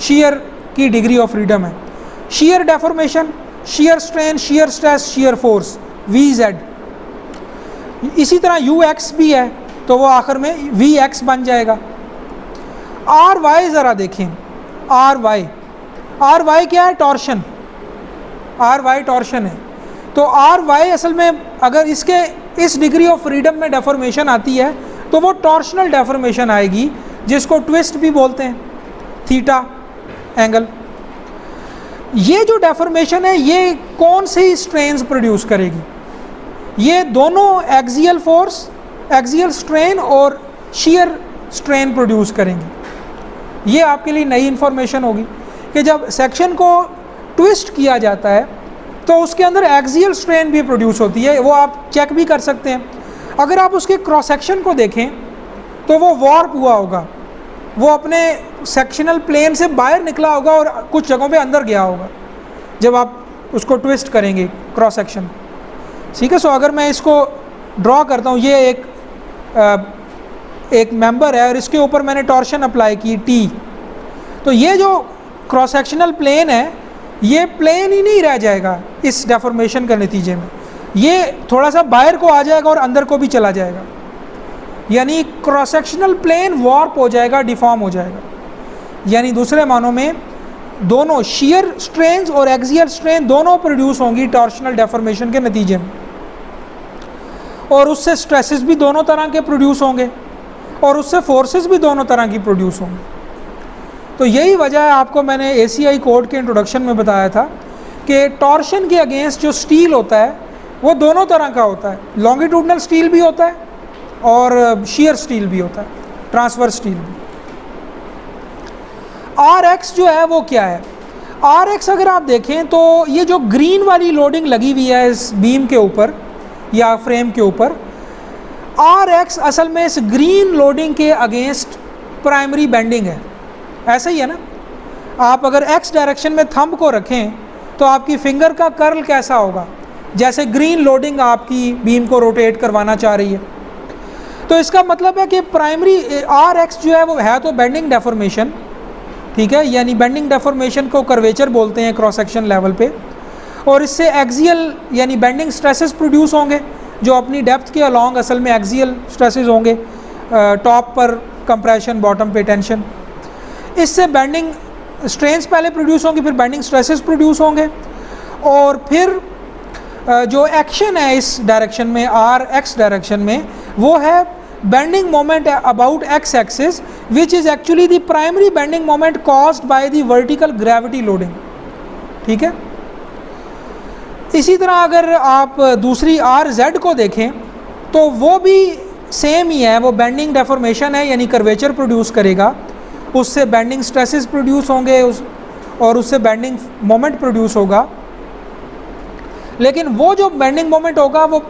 शीयर की डिग्री ऑफ फ्रीडम है, shear deformation, shear strain, shear stress, shear force VZ। इसी तरह UX भी है तो वो आखिर में VX बन जाएगा। RY ज़रा देखें, RY क्या है, टॉर्शन, RY टॉर्शन है। तो RY असल में अगर इसके इस डिग्री ऑफ फ्रीडम में डेफॉर्मेशन आती है तो वो टॉर्शनल डेफॉर्मेशन आएगी, जिसको ट्विस्ट भी बोलते हैं, थीटा एंगल। ये जो डेफॉर्मेशन है ये कौन सी स्ट्रेन्स प्रोड्यूस करेगी, ये दोनों एक्सियल फोर्स, एक्सियल स्ट्रेन और शीयर स्ट्रेन प्रोड्यूस करेंगी। ये आपके लिए नई इन्फॉर्मेशन होगी कि जब सेक्शन को ट्विस्ट किया जाता है तो उसके अंदर एक्सियल स्ट्रेन भी प्रोड्यूस होती है, वो आप चेक भी कर सकते हैं। अगर आप उसके क्रॉस सेक्शन को देखें तो वो वॉर्प हुआ होगा, वो अपने सेक्शनल प्लेन से बाहर निकला होगा और कुछ जगहों पे अंदर गया होगा जब आप उसको ट्विस्ट करेंगे क्रॉस सेक्शन, ठीक है। सो अगर मैं इसको ड्रॉ करता हूँ, ये एक मेंबर है और इसके ऊपर मैंने टॉर्शन अप्लाई की T, तो ये जो क्रॉस सेक्शनल प्लेन है ये प्लेन ही नहीं रह जाएगा इस डेफॉर्मेशन के नतीजे में, ये थोड़ा सा बाहर को आ जाएगा और अंदर को भी चला जाएगा, यानी क्रॉस सेक्शनल प्लेन वॉर्प हो जाएगा, डिफॉर्म हो जाएगा। यानी दूसरे मानों में दोनों शीयर स्ट्रेन्स और एक्सियल स्ट्रेन दोनों प्रोड्यूस होंगी टॉर्शनल डेफॉर्मेशन के नतीजे में, और उससे स्ट्रेसेस भी दोनों तरह के प्रोड्यूस होंगे और उससे फोर्सेस भी दोनों तरह की प्रोड्यूस होंगे। तो यही वजह है, आपको मैंने ACI कोड के इंट्रोडक्शन में बताया था कि टॉर्शन के अगेंस्ट जो स्टील होता है वो दोनों तरह का होता है, लॉन्गिट्यूडनल स्टील भी होता है और शियर स्टील भी होता है, ट्रांसवर्स स्टील भी। RX जो है वो क्या है? RX अगर आप देखें तो ये जो ग्रीन वाली लोडिंग लगी हुई है इस बीम के ऊपर या फ्रेम के ऊपर, RX असल में इस ग्रीन लोडिंग के अगेंस्ट प्राइमरी बेंडिंग है। ऐसा ही है ना? आप अगर X डायरेक्शन में थंब को रखें तो आपकी फिंगर का कर्ल कैसा होगा? जैसे ग्रीन लोडिंग आपकी बीम को रोटेट करवाना चाह रही है। तो इसका मतलब है कि प्राइमरी RX जो है वो है तो बेंडिंग डेफॉर्मेशन, ठीक है, यानी बेंडिंग डेफॉर्मेशन को कर्वेचर बोलते हैं क्रॉस सेक्शन लेवल पे, और इससे एक्सियल यानी बेंडिंग स्ट्रेसेस प्रोड्यूस होंगे जो अपनी डेप्थ के अलॉन्ग असल में एक्सियल स्ट्रेसेस होंगे, टॉप पर कंप्रेशन, बॉटम पे टेंशन। इससे बेंडिंग स्ट्रेंस पहले प्रोड्यूस होंगे, फिर बेंडिंग स्ट्रेसेस प्रोड्यूस होंगे, और फिर जो एक्शन है इस डायरेक्शन में RX डायरेक्शन में वो है bending moment about X axis which is actually the primary bending moment caused by the vertical gravity loading, ठीक है। इसी तरह अगर आप दूसरी RZ को देखें तो वो भी सेम ही है, वो बेंडिंग डेफॉर्मेशन है यानी कर्वेचर प्रोड्यूस करेगा, उससे बेंडिंग स्ट्रेसेस प्रोड्यूस होंगे और उससे बेंडिंग मोमेंट प्रोड्यूस होगा। लेकिन वो जो बेंडिंग मोमेंट होगा वो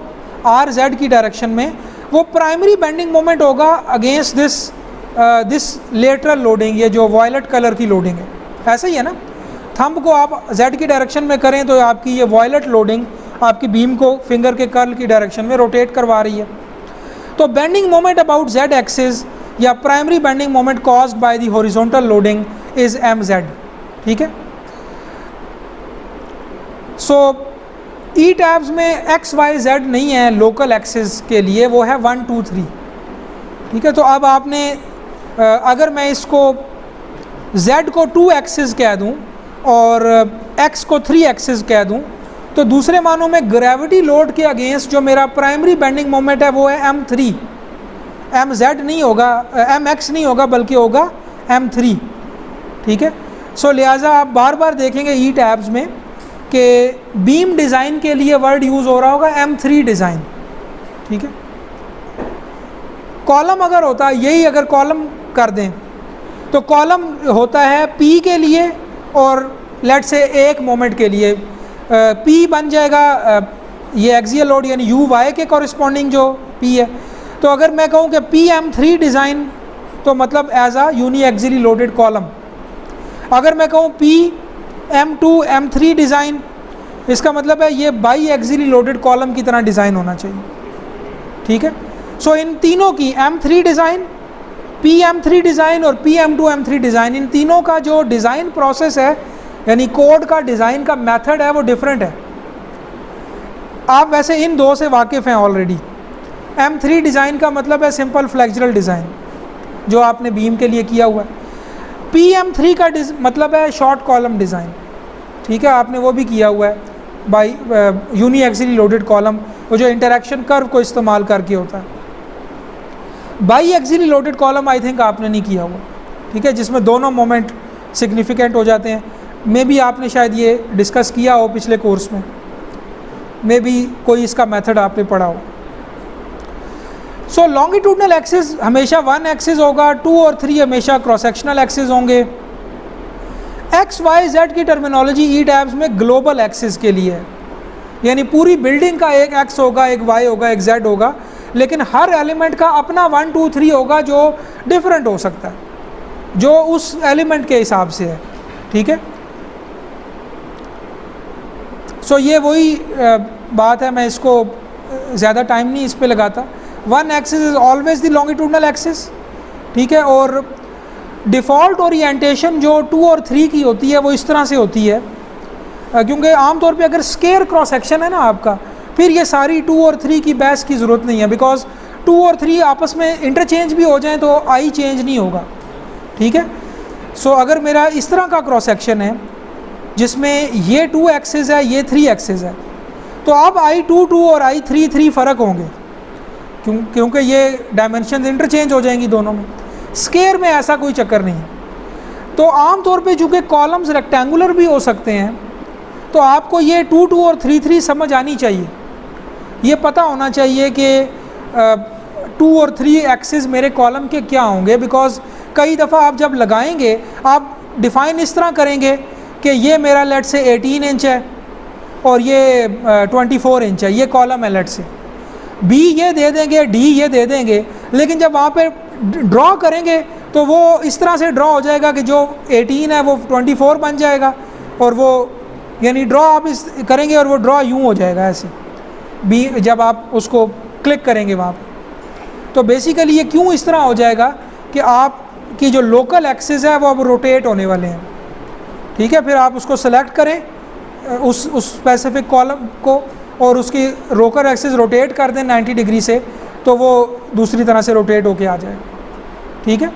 RZ की डायरेक्शन में वो प्राइमरी बेंडिंग मोमेंट होगा अगेंस्ट दिस लेटरल लोडिंग, ये जो वॉयलेट कलर की लोडिंग है। ऐसा ही है ना? थंब को आप Z की डायरेक्शन में करें तो आपकी ये वॉयलेट लोडिंग आपकी बीम को फिंगर के कर्ल की डायरेक्शन में रोटेट करवा रही है। तो bending moment about Z axis या primary bending moment caused by the horizontal loading is MZ, ठीक है। सो ई टैब्स में X Y Z नहीं है लोकल एक्सिस के लिए, वो है 1 2 3, ठीक है। तो अब आपने अगर मैं इसको Z को 2 एक्सिस कह दूं और X को 3 एक्सिस कह दूं तो दूसरे मानों में ग्रेविटी लोड के अगेंस्ट जो मेरा प्राइमरी बेंडिंग मोमेंट है वो है M3, MZ नहीं होगा, MX नहीं होगा बल्कि होगा M3, ठीक है। सो लिहाजा आप बार बार देखेंगे ई टैब्स में कि बीम डिज़ाइन के लिए वर्ड यूज़ हो रहा होगा M3 डिज़ाइन, ठीक है। कॉलम अगर होता है, यही अगर कॉलम कर दें तो कॉलम होता है P के लिए और लेट से एक मोमेंट के लिए P बन जाएगा ये एक्सियल लोड यानी UY के कॉरस्पॉन्डिंग जो P है। तो अगर मैं कहूँ कि PM3 डिज़ाइन तो मतलब एज आ यूनी एक्सियली लोडेड कॉलम। अगर मैं कहूँ PM2 M3 डिज़ाइन इसका मतलब है ये बाई एक्सियली लोडेड कॉलम की तरह डिज़ाइन होना चाहिए, ठीक है। सो इन तीनों की M3 डिज़ाइन, PM3 डिज़ाइन और PM2 M3 डिज़ाइन, इन तीनों का जो डिज़ाइन प्रोसेस है यानी कोड का डिज़ाइन का मेथड है वो डिफरेंट है। आप वैसे इन दो से वाकिफ़ हैं ऑलरेडी। M3 डिज़ाइन का मतलब है सिंपल फ्लेक्सुरल डिज़ाइन जो आपने बीम के लिए किया हुआ है। PM3 का मतलब है शॉर्ट कॉलम डिज़ाइन, ठीक है, आपने वो भी किया हुआ है bi uniaxially loaded column, वो जो इंटरेक्शन कर्व को इस्तेमाल करके होता है। Biaxially loaded column I think आपने नहीं किया हुआ, ठीक है, जिसमें दोनों मोमेंट सिग्निफिकेंट हो जाते हैं। मे बी आपने शायद ये डिस्कस किया हो पिछले कोर्स में, मे बी कोई इसका मेथड आपने पढ़ा हो। सो लॉन्गिट्यूडनल एक्सिस हमेशा 1 एक्सिस होगा, 2 और 3 हमेशा क्रॉस सेक्शनल एक्सिस होंगे। X Y Z की टर्मिनोलॉजी ई टैब्स में ग्लोबल एक्सिस के लिए है, यानी पूरी बिल्डिंग का एक X होगा, एक Y होगा, एक Z होगा, लेकिन हर एलिमेंट का अपना 1 2 3 होगा जो डिफरेंट हो सकता है, जो उस एलिमेंट के हिसाब से है, ठीक है। सो ये वही बात है, मैं इसको ज़्यादा टाइम नहीं इस पे लगाता। 1 axis is always the longitudinal axis, ठीक है, और डिफ़ॉल्ट ओरिएंटेशन जो 2 और 3 की होती है वो इस तरह से होती है, क्योंकि आमतौर पे अगर स्केयर क्रॉस सेक्शन है ना आपका, फिर ये सारी 2 और 3 की बहस की ज़रूरत नहीं है, बिकॉज 2 और 3 आपस में इंटरचेंज भी हो जाएं तो आई चेंज नहीं होगा, ठीक है। सो अगर मेरा इस तरह का क्रॉस सेक्शन है जिसमें ये 2 एक्सिस है, ये 3 एक्सिस है, तो अब I2 और I3 फ़र्क होंगे क्योंकि ये डायमेंशन इंटरचेंज हो जाएंगी दोनों में। स्केयर में ऐसा कोई चक्कर नहीं है। तो आम तौर पे चूँकि कॉलम्स रेक्टेंगुलर भी हो सकते हैं, तो आपको ये 2 2 और 3 3 समझ आनी चाहिए। ये पता होना चाहिए कि 2 और 3 एक्सिस मेरे कॉलम के क्या होंगे, बिकॉज कई दफ़ा आप जब लगाएंगे आप डिफ़ाइन इस तरह करेंगे कि ये मेरा लेट से 18 इंच है और ये 24 इंच है, ये कॉलम है लेट से, बी ये दे देंगे, डी ये दे देंगे, लेकिन जब वहाँ पे ड्रॉ करेंगे तो वो इस तरह से ड्रॉ हो जाएगा कि जो 18 है वो 24 बन जाएगा, और वो यानी ड्रॉ आप इस करेंगे और वो ड्रॉ यूँ हो जाएगा ऐसे बी, जब आप उसको क्लिक करेंगे वहाँ पर। तो बेसिकली ये क्यों इस तरह हो जाएगा कि आपकी जो लोकल एक्सिस है वो अब रोटेट होने वाले हैं, ठीक है। फिर आप उसको सेलेक्ट करें उस स्पेसिफिक कॉलम को और उसकी रोकर एक्सिस रोटेट कर दें 90 डिग्री से, तो वो दूसरी तरह से रोटेट होके आ जाएगा, ठीक है।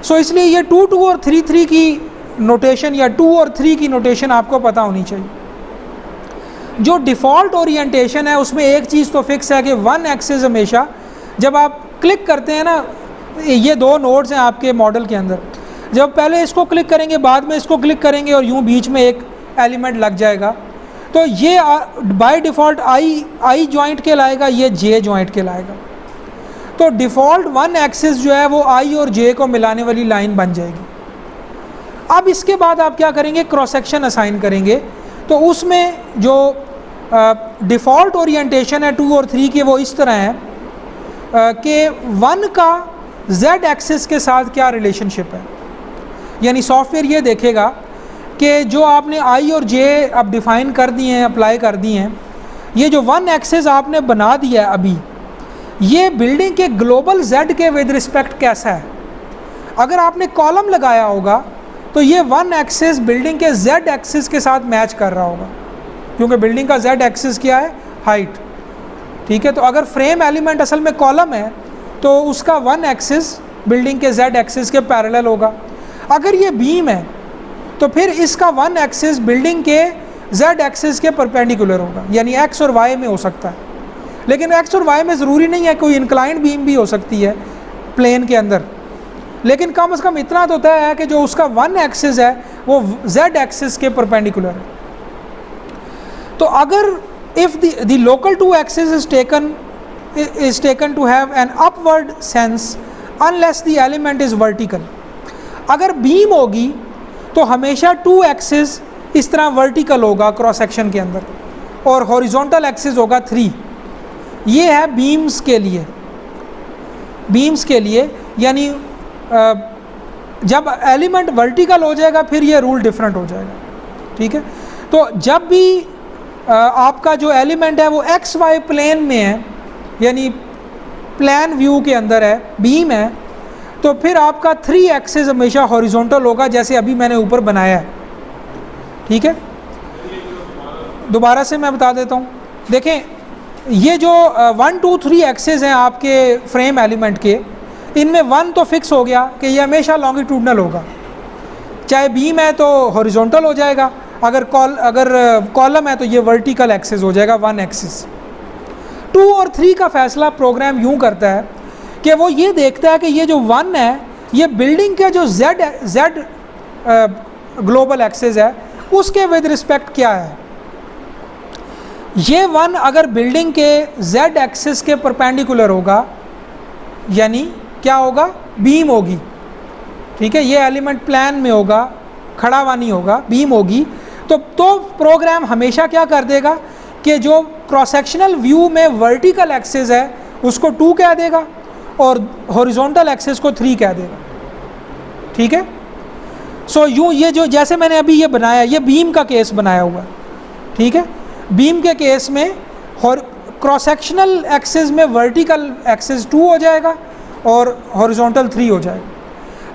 सो इसलिए ये 2 2 और 3 3 की नोटेशन या 2 और 3 की नोटेशन आपको पता होनी चाहिए। जो डिफ़ॉल्ट ओरिएंटेशन है उसमें एक चीज़ तो फिक्स है कि 1 एक्सिस हमेशा जब आप क्लिक करते हैं ना, ये 2 नोड्स हैं आपके मॉडल के अंदर, जब पहले इसको क्लिक करेंगे बाद में इसको क्लिक करेंगे और यूँ बीच में एक एलिमेंट लग जाएगा, तो ये बाय डिफ़ॉल्ट आई जॉइंट के लाएगा, ये जे जॉइंट के लाएगा। तो डिफ़ॉल्ट 1 एक्सिस जो है वो आई और जे को मिलाने वाली लाइन बन जाएगी। अब इसके बाद आप क्या करेंगे, क्रॉस सेक्शन असाइन करेंगे, तो उसमें जो डिफ़ॉल्ट ओरिएंटेशन है 2 और 3 के वो इस तरह है कि 1 का z एक्सिस के साथ क्या रिलेशनशिप है, यानी सॉफ्टवेयर ये देखेगा कि जो आपने आई और जे अब डिफ़ाइन कर दिए हैं, अप्लाई कर दिए हैं, ये जो 1 एक्सिस आपने बना दिया है अभी, ये बिल्डिंग के ग्लोबल z के विद रिस्पेक्ट कैसा है। अगर आपने कॉलम लगाया होगा तो ये 1 एक्सिस बिल्डिंग के z एक्सिस के साथ मैच कर रहा होगा, क्योंकि बिल्डिंग का z एक्सिस क्या है, हाइट, ठीक है। तो अगर फ्रेम एलिमेंट असल में कॉलम है तो उसका 1 एक्सिस बिल्डिंग के z एक्सिस के पैरेलल होगा। अगर ये बीम है तो फिर इसका 1 एक्सिस बिल्डिंग के z एक्सिस के परपेंडिकुलर होगा, यानी x और y में हो सकता है, लेकिन x और y में ज़रूरी नहीं है, कोई इंक्लाइंड बीम भी हो सकती है प्लेन के अंदर, लेकिन कम से कम इतना तो तय है कि जो उसका 1 एक्सिस है वो z एक्सिस के परपेंडिकुलर है। तो अगर if the local 2 axis is taken to have an upward sense unless the element is vertical, अगर बीम होगी तो हमेशा 2 एक्सिस इस तरह वर्टिकल होगा क्रॉस सेक्शन के अंदर, और हॉरिजॉन्टल एक्सिस होगा 3। ये है बीम्स के लिए, यानी जब एलिमेंट वर्टिकल हो जाएगा फिर ये रूल डिफरेंट हो जाएगा, ठीक है। तो जब भी आपका जो एलिमेंट है वो एक्स वाई प्लेन में है, यानी प्लान व्यू के अंदर है, बीम है, तो फिर आपका 3 एक्सिस हमेशा हॉरिजॉन्टल होगा, जैसे अभी मैंने ऊपर बनाया है, ठीक है। दोबारा से मैं बता देता हूँ, देखें ये जो 1 2 3 एक्सिस हैं आपके फ्रेम एलिमेंट के, इनमें 1 तो फिक्स हो गया कि ये हमेशा लॉन्गिट्यूडनल होगा, चाहे बीम है तो हॉरिजॉन्टल हो जाएगा, अगर कॉलम है तो ये वर्टिकल एक्सिस हो जाएगा 1 एक्सिस। 2 और 3 का फैसला प्रोग्राम यूँ करता है कि वो ये देखता है कि ये जो 1 है ये बिल्डिंग के जो z ग्लोबल एक्सिस है उसके विद रिस्पेक्ट क्या है। ये 1 अगर बिल्डिंग के z एक्सिस के परपेंडिकुलर होगा, यानी क्या होगा, बीम होगी, ठीक है। ये एलिमेंट प्लान में होगा, खड़ा हुआ नहीं होगा, बीम होगी, तो प्रोग्राम हमेशा क्या कर देगा कि जो क्रॉस सेक्शनल व्यू में वर्टिकल एक्सिस है उसको 2 कह देगा और हॉरिजॉन्टल एक्सिस को 3 कह देगा, ठीक है। सो यूँ ये जो जैसे मैंने अभी ये बनाया, ये बीम का केस बनाया हुआ है, ठीक है। बीम के केस में क्रॉस सेक्शनल एक्सिस में वर्टिकल एक्सिस 2 हो जाएगा और हॉरिजॉन्टल 3 हो जाएगा,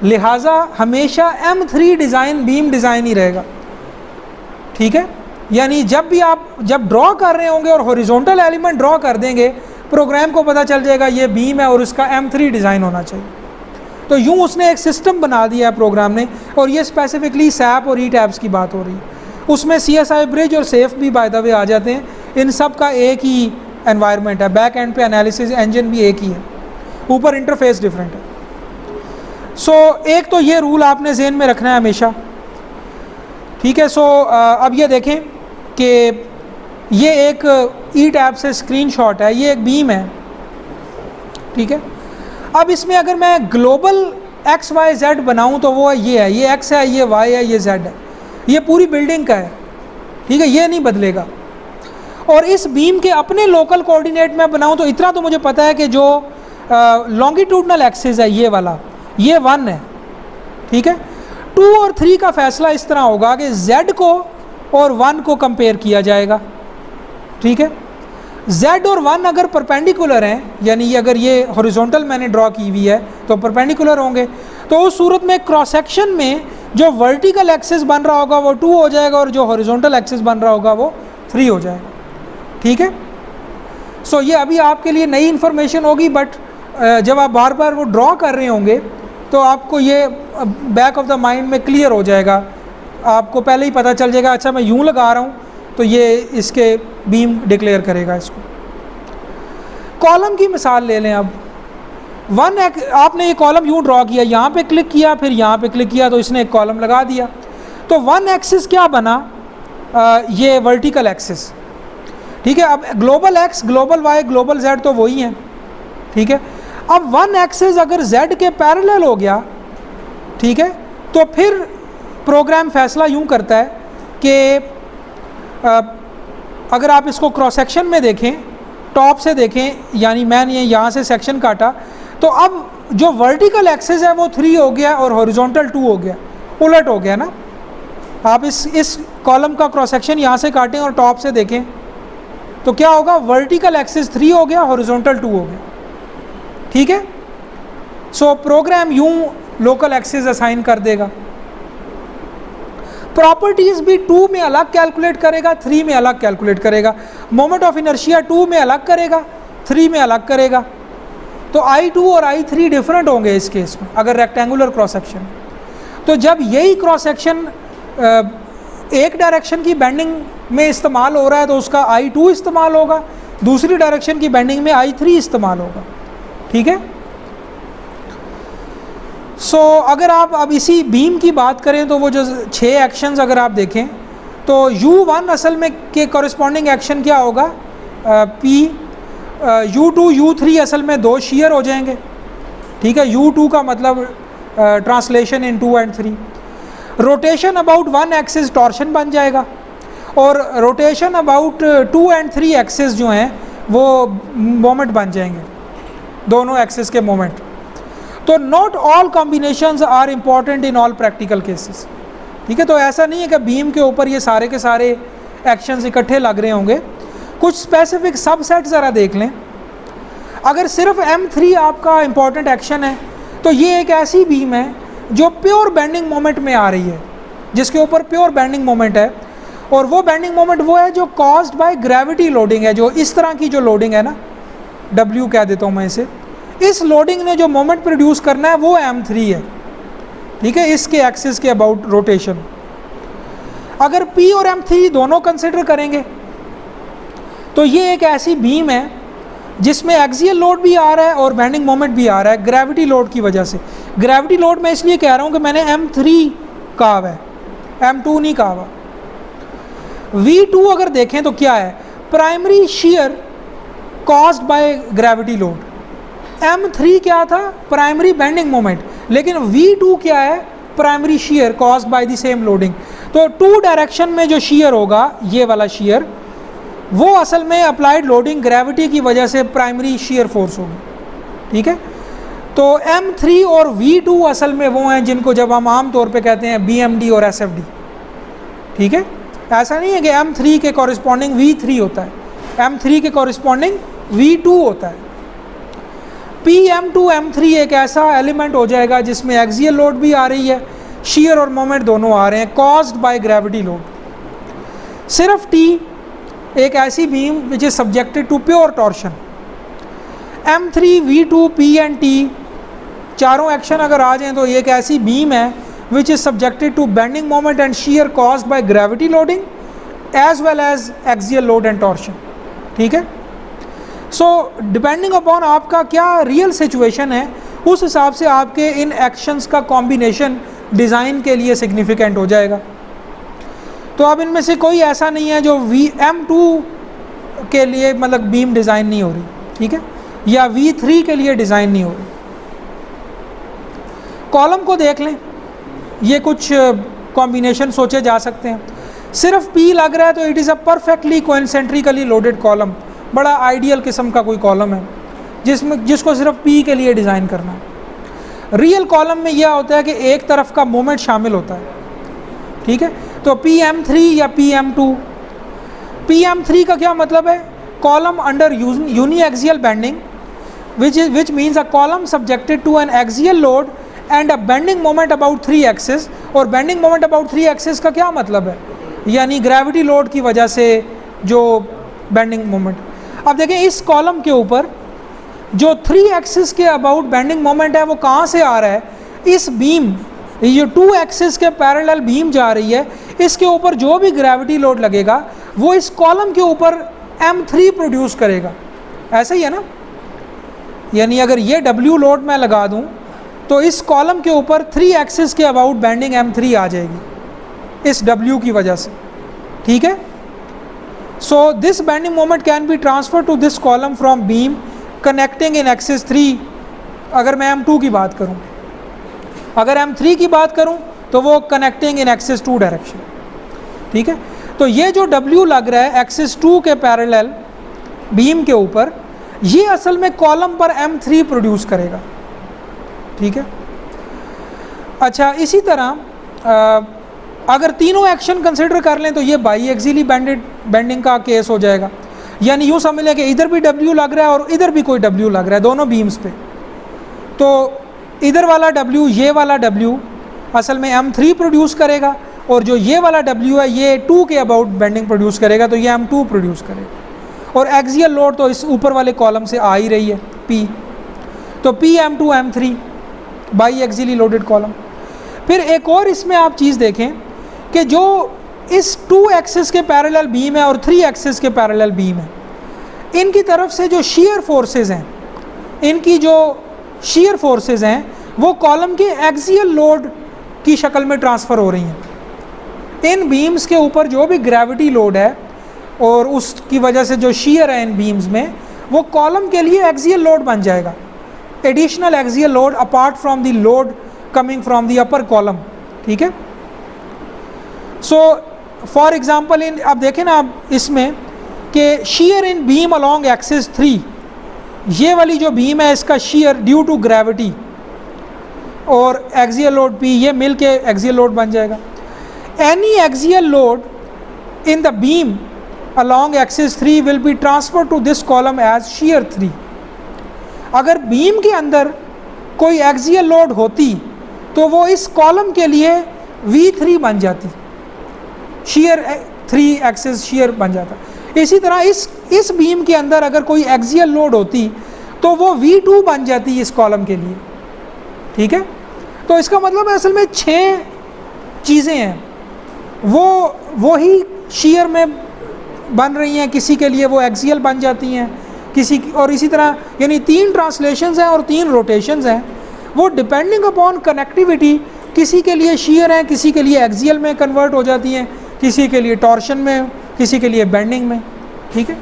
लिहाजा हमेशा M3 डिज़ाइन बीम डिज़ाइन ही रहेगा, ठीक है। यानी जब भी आप ड्रॉ कर रहे होंगे और हॉरिजॉन्टल एलिमेंट ड्रॉ कर देंगे, प्रोग्राम को पता चल जाएगा ये बीम है और इसका M3 डिज़ाइन होना चाहिए। तो यूँ उसने एक सिस्टम बना दिया है प्रोग्राम ने, और ये स्पेसिफिकली सैप और ई-टैब्स की बात हो रही है, उसमें CSI ब्रिज और सेफ भी बाय द वे आ जाते हैं, इन सब का एक ही एनवायरनमेंट है, बैक एंड पे एनालिसिस इंजन भी एक ही है, ऊपर इंटरफेस डिफरेंट है। सो एक तो ये रूल आपने ज़हन में रखना है हमेशा, ठीक है। सो अब ये देखें कि ये एक ई टैब से स्क्रीनशॉट है, ये एक बीम है, ठीक है। अब इसमें अगर मैं ग्लोबल एक्स वाई जेड बनाऊं तो वो ये है, ये एक्स है, ये वाई है, ये जेड है, ये पूरी बिल्डिंग का है, ठीक है, ये नहीं बदलेगा। और इस बीम के अपने लोकल कोऑर्डिनेट में बनाऊं तो इतना तो मुझे पता है कि जो लॉन्गिट्यूडनल एक्सिस है ये वाला, ये 1 है, ठीक है। 2 और 3 का फैसला इस तरह होगा कि z को और 1 को कंपेयर किया जाएगा, ठीक है। z और 1 अगर परपेंडिकुलर हैं, यानी ये अगर ये हॉरिजॉन्टल मैंने ड्रॉ की हुई है तो परपेंडिकुलर होंगे, तो उस सूरत में क्रॉस सेक्शन में जो वर्टिकल एक्सिस बन रहा होगा वो 2 हो जाएगा और जो हॉरिजॉन्टल एक्सिस बन रहा होगा वो 3 हो जाएगा, ठीक है। सो ये अभी आपके लिए नई इन्फॉर्मेशन होगी, बट जब आप बार बार वो ड्रॉ कर रहे होंगे तो आपको ये बैक ऑफ द माइंड में क्लियर हो जाएगा, आपको पहले ही पता चल जाएगा, अच्छा मैं यूँ लगा रहा हूँ तो ये इसके बीम डिक्लेयर करेगा इसको। कॉलम की मिसाल ले लें, अब आपने ये कॉलम यूँ ड्रॉ किया, यहाँ पे क्लिक किया, फिर यहाँ पे क्लिक किया तो इसने एक कॉलम लगा दिया, तो 1 एक्सिस क्या बना, ये वर्टिकल एक्सिस, ठीक है। अब global X, global Y, global Z तो वही हैं, ठीक है। अब 1 एक्सिस अगर z के पैरेलल हो गया, ठीक है, तो फिर प्रोग्राम फैसला यूँ करता है कि अगर आप इसको क्रॉस सेक्शन में देखें, टॉप से देखें, यानी मैंने यहाँ से सेक्शन काटा, तो अब जो वर्टिकल एक्सिस है वो 3 हो गया और हॉरिजॉन्टल 2 हो गया, उलट हो गया ना। आप इस कॉलम का क्रॉस सेक्शन यहाँ से काटें और टॉप से देखें तो क्या होगा, वर्टिकल एक्सिस 3 हो गया, हॉरिजॉन्टल 2 हो गया, ठीक है। सो प्रोग्राम यूं लोकल एक्सिस असाइन कर देगा। प्रॉपर्टीज भी 2 में अलग कैलकुलेट करेगा, 3 में अलग कैलकुलेट करेगा। मोमेंट ऑफ इनर्शिया 2 में अलग करेगा, 3 में अलग करेगा। तो I2 और I3 डिफरेंट होंगे इस केस में अगर रेक्टेंगुलर क्रॉस सेक्शन। तो जब यही क्रॉस सेक्शन एक डायरेक्शन की बेंडिंग में इस्तेमाल हो रहा है तो उसका I2 इस्तेमाल होगा, दूसरी डायरेक्शन की बेंडिंग में I3 इस्तेमाल होगा, ठीक है। सो अगर आप अब इसी बीम की बात करें तो वो जो 6 एक्शंस अगर आप देखें तो U1 असल में के कॉरेस्पॉन्डिंग एक्शन क्या होगा, P, U2, U3 असल में 2 शेयर हो जाएंगे, ठीक है। U2 का मतलब translation in 2 and 3, rotation about 1 axis torsion बन जाएगा, और रोटेशन अबाउट 2 एंड 3 एक्सिस जो हैं वो मोमेंट बन जाएंगे, दोनों एक्सिस के मोमेंट। तो not all combinations are important in all practical cases, ठीक है। तो ऐसा नहीं है कि बीम के ऊपर ये सारे के सारे एक्शंस इकट्ठे लग रहे होंगे, कुछ स्पेसिफिक सबसेट ज़रा देख लें। अगर सिर्फ M3 आपका इम्पॉर्टेंट एक्शन है तो ये एक ऐसी बीम है जो प्योर बेंडिंग मोमेंट में आ रही है, जिसके ऊपर प्योर बेंडिंग मोमेंट है, और वो बेंडिंग मोमेंट वो है जो कॉज्ड बाय ग्रेविटी लोडिंग है, जो इस तरह की जो लोडिंग है ना, W कह देता हूँ मैं इसे, इस लोडिंग ने जो मोमेंट प्रोड्यूस करना है वो M3 है, ठीक है, इसके एक्सिस के अबाउट रोटेशन। अगर P और M3 दोनों कंसिडर करेंगे तो ये एक ऐसी बीम है जिसमें एक्सियल लोड भी आ रहा है और बेंडिंग मोमेंट भी आ रहा है ग्रेविटी लोड की वजह से। ग्रेविटी लोड मैं इसलिए कह रहा हूँ कि मैंने M3 कहा हुआ है, M2 नहीं कहा हुआ। V2 अगर देखें तो क्या है, primary shear caused by gravity load. M3 क्या था, प्राइमरी बेंडिंग मोमेंट, लेकिन V2 क्या है, primary shear caused by the same loading. तो 2 डायरेक्शन में जो शियर होगा, ये वाला शियर, वो असल में अप्लाइड लोडिंग ग्रेविटी की वजह से प्राइमरी शियर फोर्स होगी, ठीक है। तो M3 और V2 असल में वो हैं जिनको जब हम आम तौर पे कहते हैं BMD और SFD, ठीक है। ऐसा नहीं है कि M3 के कॉरिस्पॉन्डिंग V3 होता है, M3 के कॉरिस्पॉन्डिंग V2 होता है। PM2 M3 एक ऐसा एलिमेंट हो जाएगा जिसमें एक्सियल लोड भी आ रही है, शियर और मोमेंट दोनों आ रहे हैं कॉज्ड बाय ग्रेविटी लोड। सिर्फ T एक ऐसी beam which is subjected to pure torsion. M3, V2, P and T चारों एक्शन अगर आ जाएं तो एक ऐसी बीम है which is subjected to bending moment and shear caused by gravity loading as well as axial load and torsion, ठीक है। सो डिपेंडिंग अपॉन आपका क्या रियल सिचुएशन है उस हिसाब से आपके इन एक्शंस का कॉम्बिनेशन डिज़ाइन के लिए सिग्निफिकेंट हो जाएगा। तो अब इनमें से कोई ऐसा नहीं है जो M2 के लिए मतलब बीम डिज़ाइन नहीं हो रही, ठीक है, या V3 के लिए डिज़ाइन नहीं हो रही। कॉलम को देख लें, ये कुछ कॉम्बिनेशन सोचे जा सकते हैं। सिर्फ P लग रहा है तो it is a perfectly concentrically loaded column, बड़ा आइडियल किस्म का कोई कॉलम है जिसको सिर्फ P के लिए डिज़ाइन करना है। रियल कॉलम में यह होता है कि एक तरफ का मोमेंट शामिल होता है, ठीक है। तो PM3 या PM2, PM3 का क्या मतलब है? Column under uniaxial bending which means a column subjected to an axial load and a bending moment about 3 axis। और bending moment about 3 axis का क्या मतलब है? यानी ग्रेविटी लोड की वजह से जो बेंडिंग मोमेंट। अब देखें इस कॉलम के ऊपर जो 3 एक्सिस के अबाउट बेंडिंग मोमेंट है वो कहाँ से आ रहा है? इस बीम, ये 2 एक्सिस के पैरेलल बीम जा रही है, इसके ऊपर जो भी ग्रेविटी लोड लगेगा वो इस कॉलम के ऊपर M3 प्रोड्यूस करेगा। ऐसा ही है ना? यानी अगर ये W लोड मैं लगा दूं तो इस कॉलम के ऊपर 3 एक्सिस के अबाउट बेंडिंग M3 आ जाएगी इस W की वजह से, ठीक है। So this bending moment can be transfer to this column from beam connecting in axis 3। अगर मैं M2 की बात करूं, अगर M3 की बात करूं तो वो कनेक्टिंग इन एक्सिस 2 डायरेक्शन, ठीक है। तो ये जो W लग रहा है एक्सिस 2 के पैरेलल बीम के ऊपर, ये असल में कॉलम पर M3 प्रोड्यूस करेगा, ठीक है। अच्छा, इसी तरह अगर तीनों एक्शन कंसिडर कर लें तो ये बाई एक्सियली बेंडिंग का केस हो जाएगा। यानी यूँ समझ लें कि इधर भी W लग रहा है और इधर भी कोई W लग रहा है, दोनों बीम्स पे। तो इधर वाला W, ये वाला W असल में M3 प्रोड्यूस करेगा और जो ये वाला W है ये 2 के अबाउट बेंडिंग प्रोड्यूस करेगा, तो ये M2 प्रोड्यूस करेगा। और एक्सियल लोड तो इस ऊपर वाले कॉलम से आ ही रही है P, तो PM2 M3 by axially loaded column. फिर एक और इसमें आप चीज़ देखें कि जो इस 2 एक्सिस के पैरेलल बीम है और 3 एक्सिस के पैरेलल बीम है, इनकी तरफ से जो शीयर फोर्सेस हैं, इनकी जो शीयर फोर्सेस हैं वो कॉलम के एक्सियल लोड की शक्ल में ट्रांसफ़र हो रही हैं। इन बीम्स के ऊपर जो भी ग्रेविटी लोड है और उसकी वजह से जो शीयर है इन बीम्स में, वो कॉलम के लिए एक्सियल लोड बन जाएगा, additional axial load apart from the load coming from the upper column, ठीक है। सो फॉर एग्जांपल अब देखें ना आप इसमें कि shear in beam along axis 3, ये वाली जो बीम है इसका शेयर ड्यू टू ग्रेविटी और एक्सियल लोड P, ये मिल के एक्सियल लोड बन जाएगा। Any axial load in the beam along axis 3 will be transfer to this column as shear 3। अगर बीम के अंदर कोई एक्सियल लोड होती तो वो इस कॉलम के लिए V3 बन जाती, शेयर 3 एक्सिस शेयर बन जाता। इसी तरह इस बीम के अंदर अगर कोई एक्सियल लोड होती तो वो V2 बन जाती इस कॉलम के लिए, ठीक है। तो इसका मतलब है असल में 6 चीज़ें हैं वो ही शेयर में बन रही हैं, किसी के लिए वो एक्सियल बन जाती हैं, किसी और इसी तरह यानी 3 ट्रांसलेशंस हैं और 3 रोटेशंस हैं। वो डिपेंडिंग अपॉन कनेक्टिविटी किसी के लिए शेयर है, किसी के लिए एक्सियल में कन्वर्ट हो जाती हैं, किसी के लिए टॉर्शन में, किसी के लिए बेंडिंग में, ठीक है।